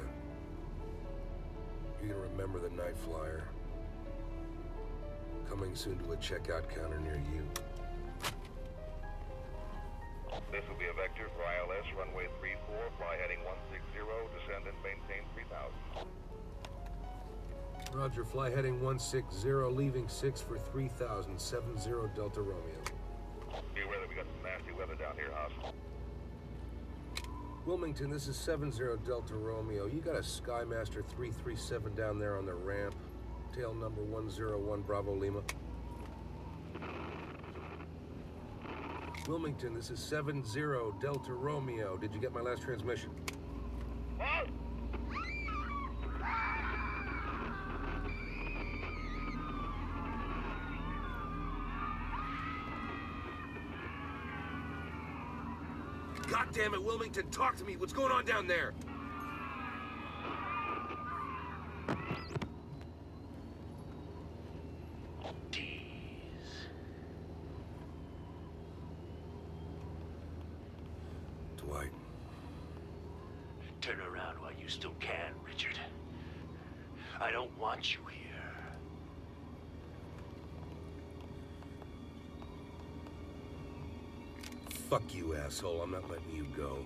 You're gonna remember the night flyer. Coming soon to a checkout counter near you. This will be a vector for ILS, runway 34, fly heading 160, descend and maintain 3000. Roger, fly heading 160, leaving 6 for 3000, 70 Delta Romeo. Be aware that we got some nasty weather down here, House. Wilmington, this is 70 Delta Romeo. You got a Skymaster 337 down there on the ramp. Tail number 101 Bravo Lima. Wilmington, this is 70 Delta Romeo. Did you get my last transmission? God damn it, Wilmington, talk to me. What's going on down there? Dwight. Turn around while you still can, Richard. I don't want you here. Fuck you, asshole. I'm not letting you go.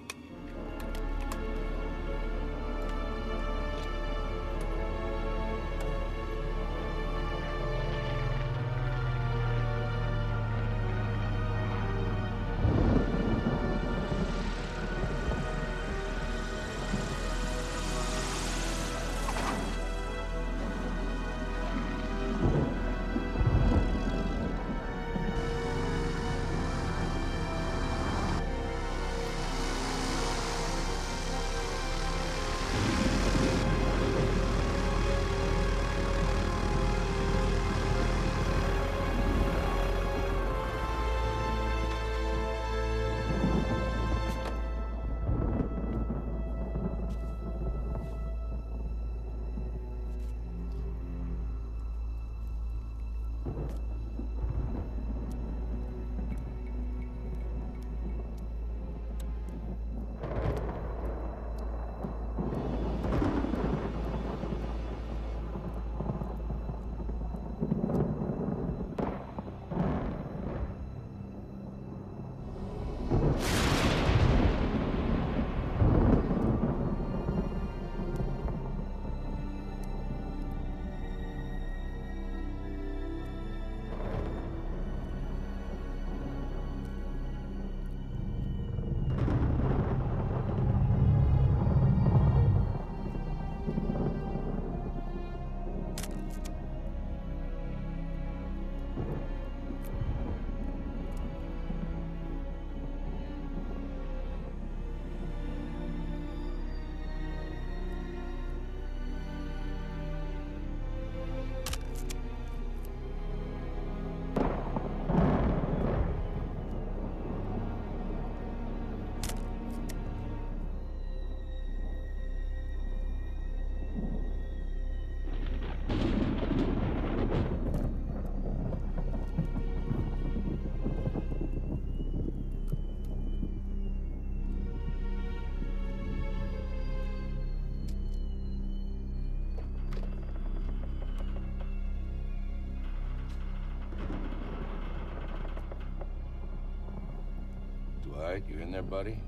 right, you in there, buddy?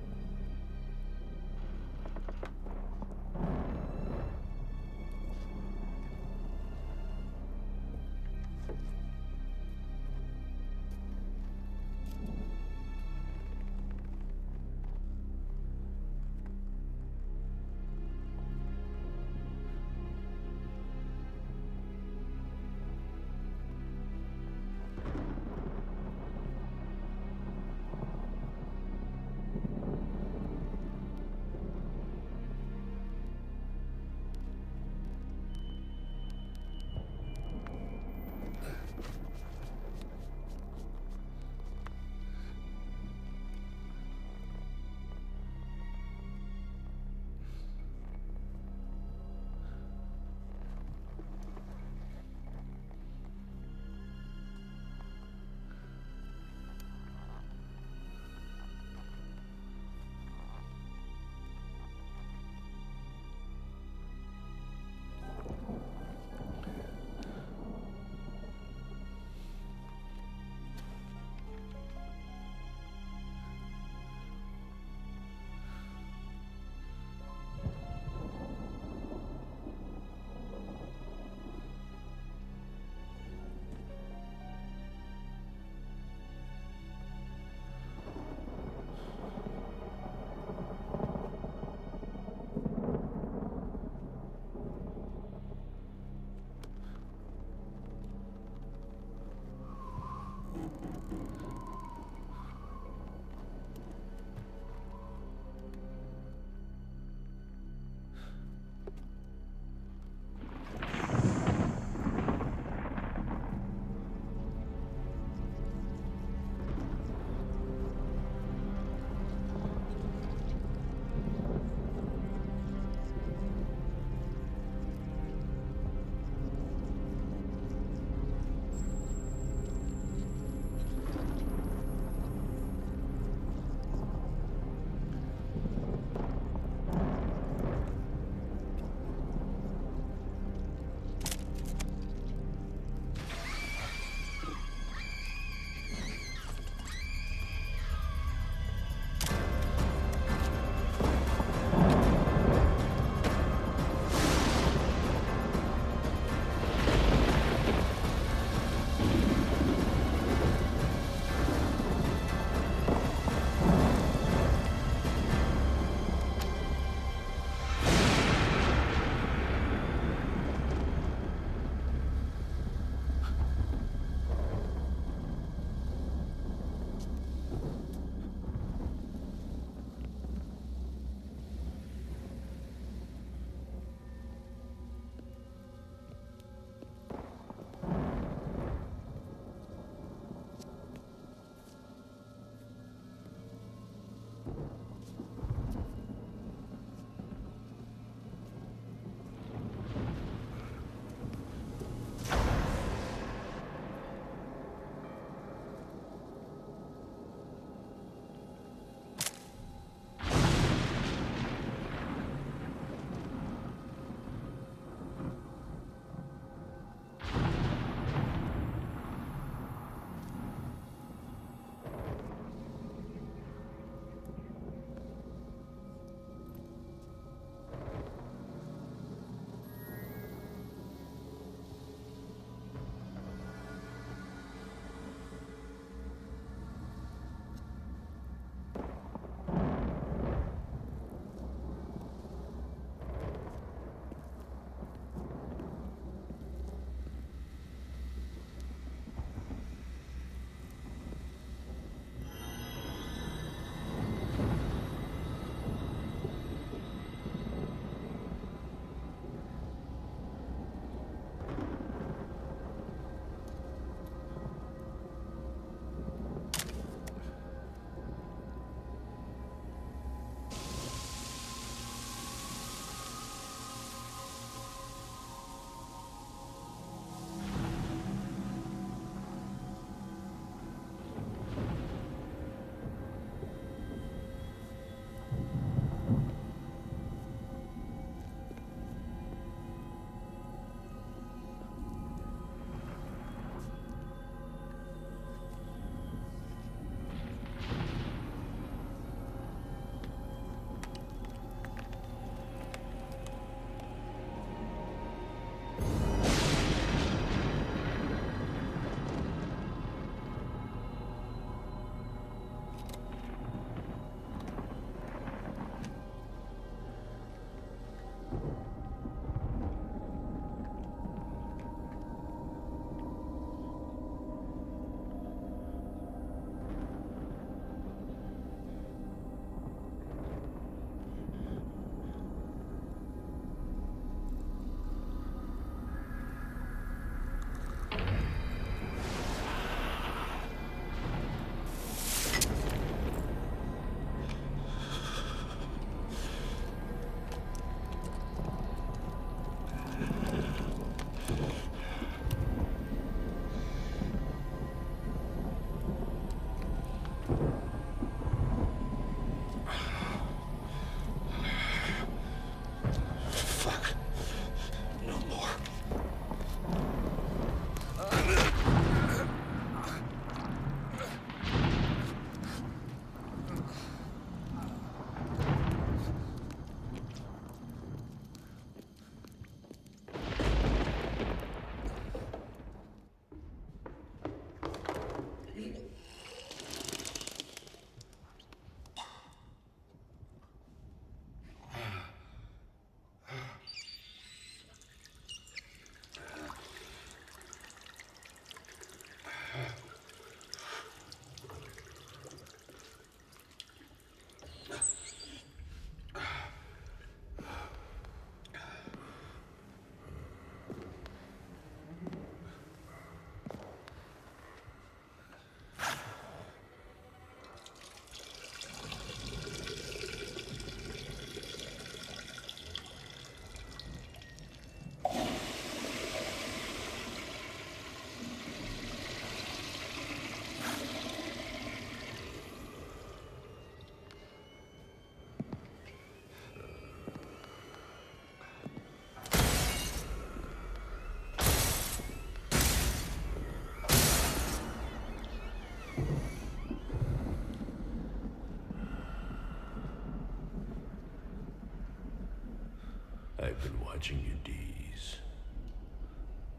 I've been watching you, Dees.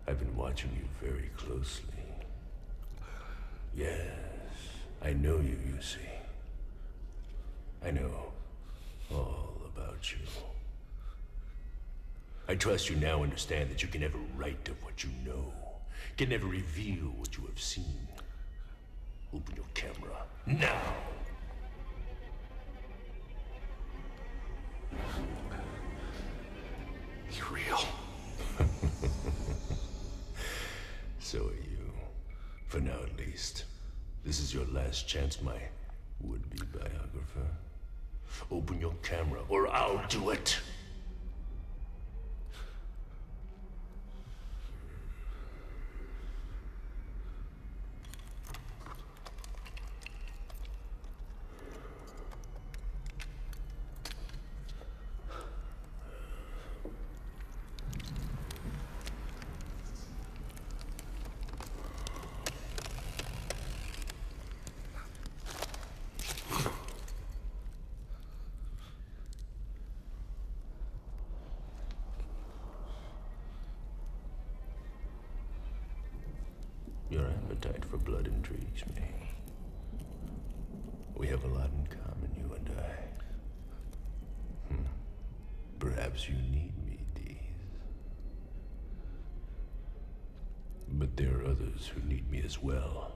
I've been watching you very closely. Yes, I know you, you see. I know all about you. I trust you now understand that you can never write of what you know, can never reveal what you have seen. Open your camera now! You're real. So are you. For now, at least. This is your last chance, my would-be biographer. Open your camera, or I'll do it! Your appetite for blood intrigues me. We have a lot in common, you and I. Perhaps you need me, Dees. But there are others who need me as well.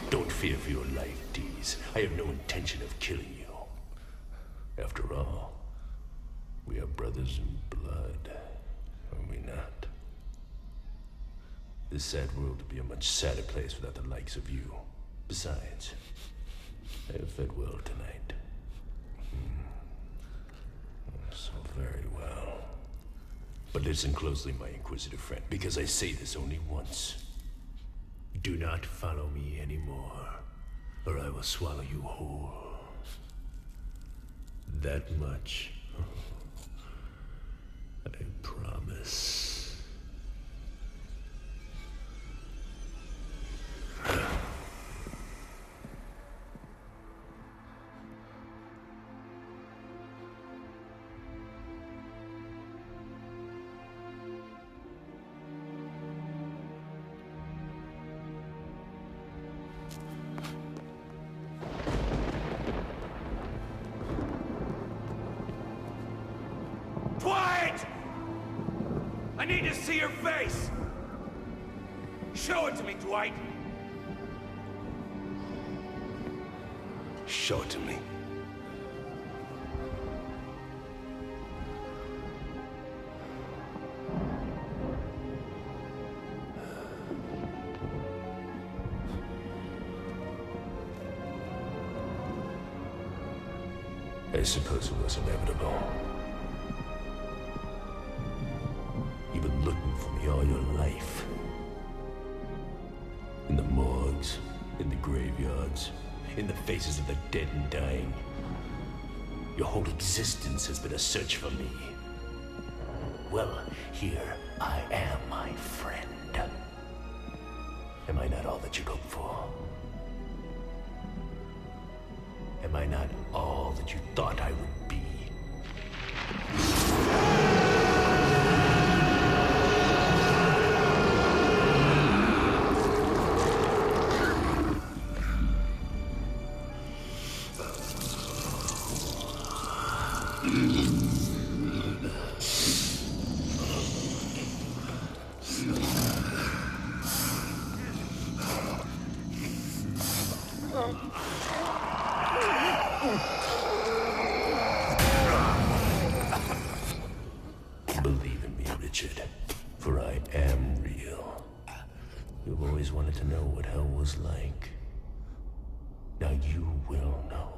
Don't fear for your life, Dees. I have no intention of killing you. After all, we are brothers in blood, are we not? This sad world would be a much sadder place without the likes of you. Besides, I have fed well tonight. So very well. But listen closely, my inquisitive friend, because I say this only once. Do not follow me anymore, or I will swallow you whole. That much, I promise. Dwight! I need to see your face! Show it to me, Dwight! Show it to me. I suppose it was inevitable. You've been looking for me all your life. In the morgues, in the graveyards, in the faces of the dead and dying. Your whole existence has been a search for me. Well, here I am, my friend. Am I not all that you look for? Am I not all that you thought I would be? Believe in me, Richard, for I am real. You've always wanted to know what hell was like. Now you will know.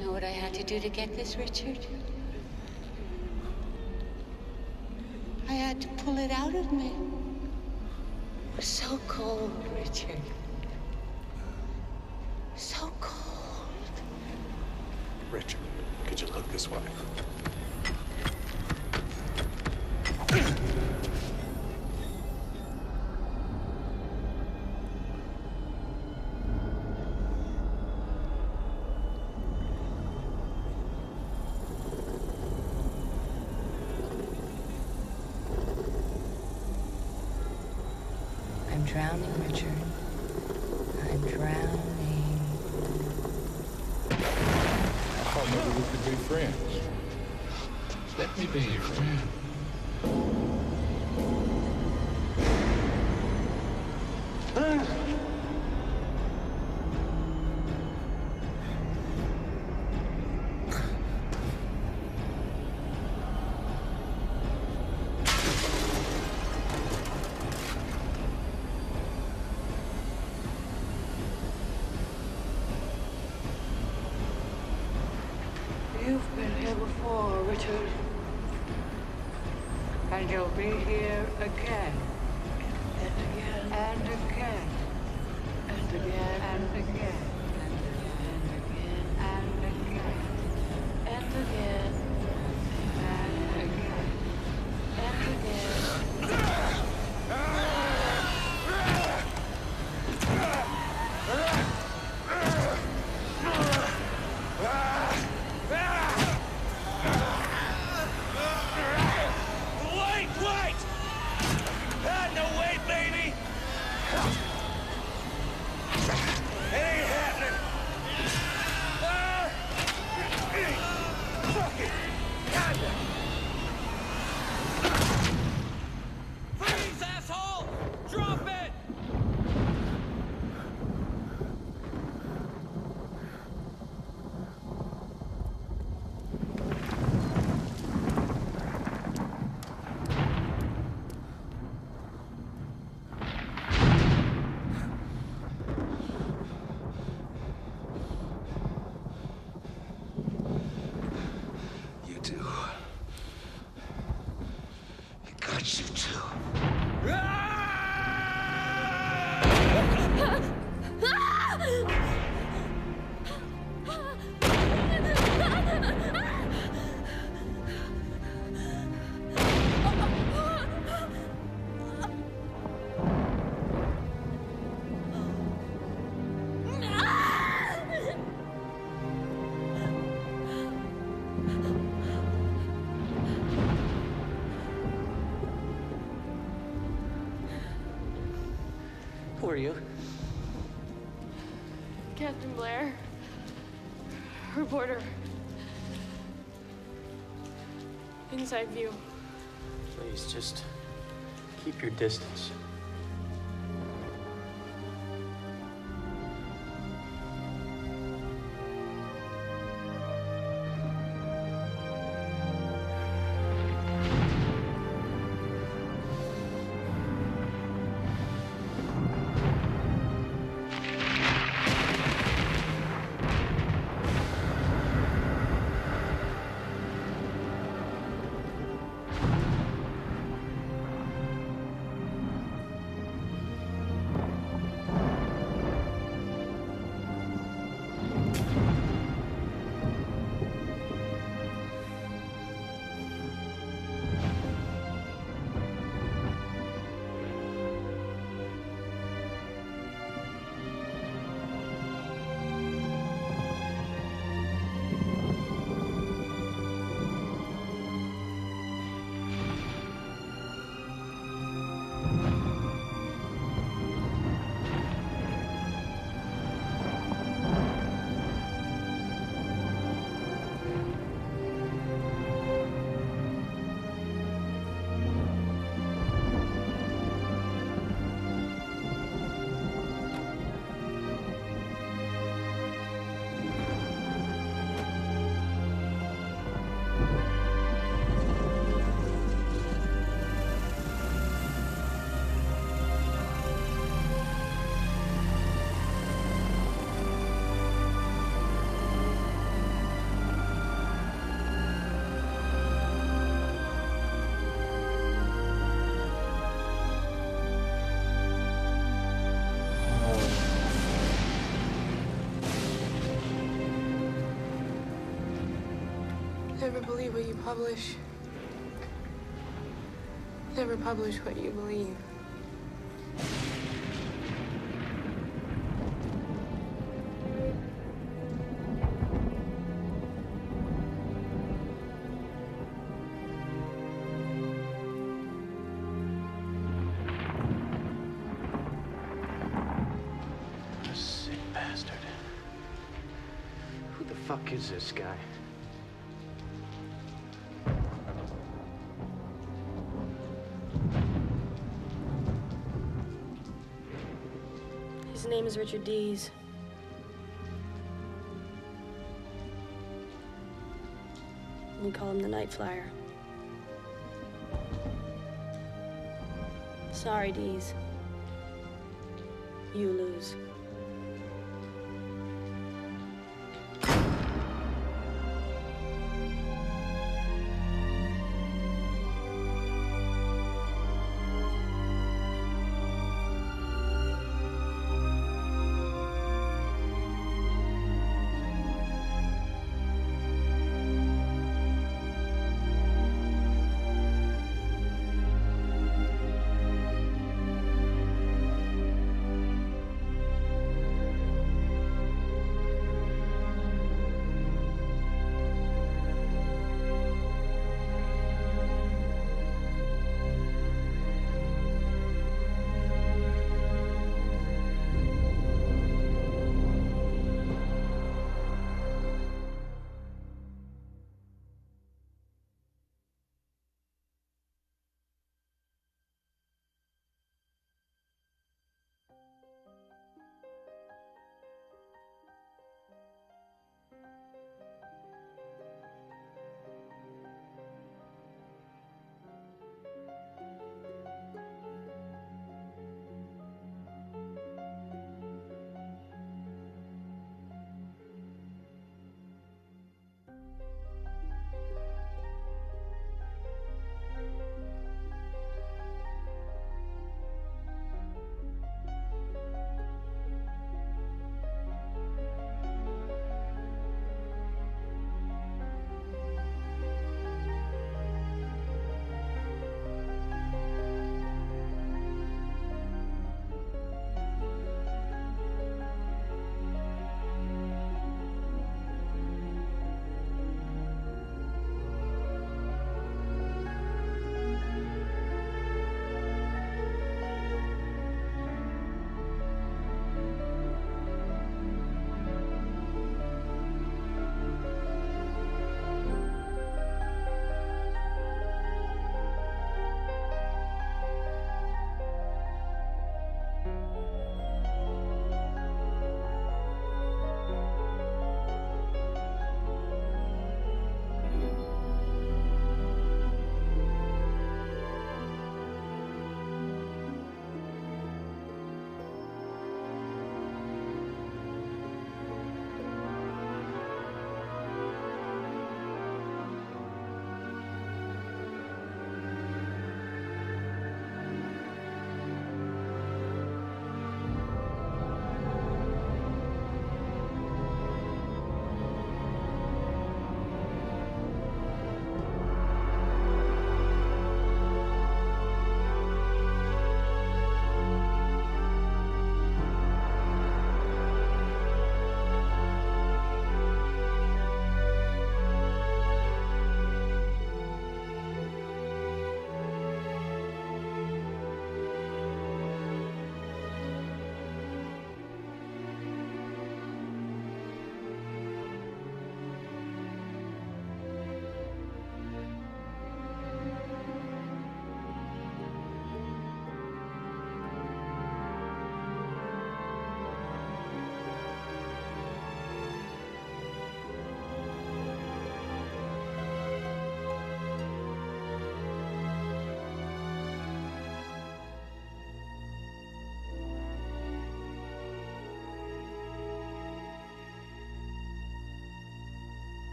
You know what I had to do to get this, Richard? I had to pull it out of me. It was so cold, Richard. So cold. Richard, could you look this way? I'm drowning, Richard. I'm drowning. I thought maybe we could be friends. Let me be your friend. You've been here before, Richard. And you'll be here again. And again. And again. And again. And again. And again. And again. And again. And again. And again. Wait! No way, baby! It ain't happening! Fuck it! Kinda! Freeze, asshole! Drop it! Got you too. Who are you? Captain Blair. Reporter. Inside view. Please, just keep your distance. Never believe what you publish. Never publish what you believe. Sick bastard. Who the fuck is this guy? His name is Richard Dees. We call him the Night Flyer. Sorry, Dees. You lose.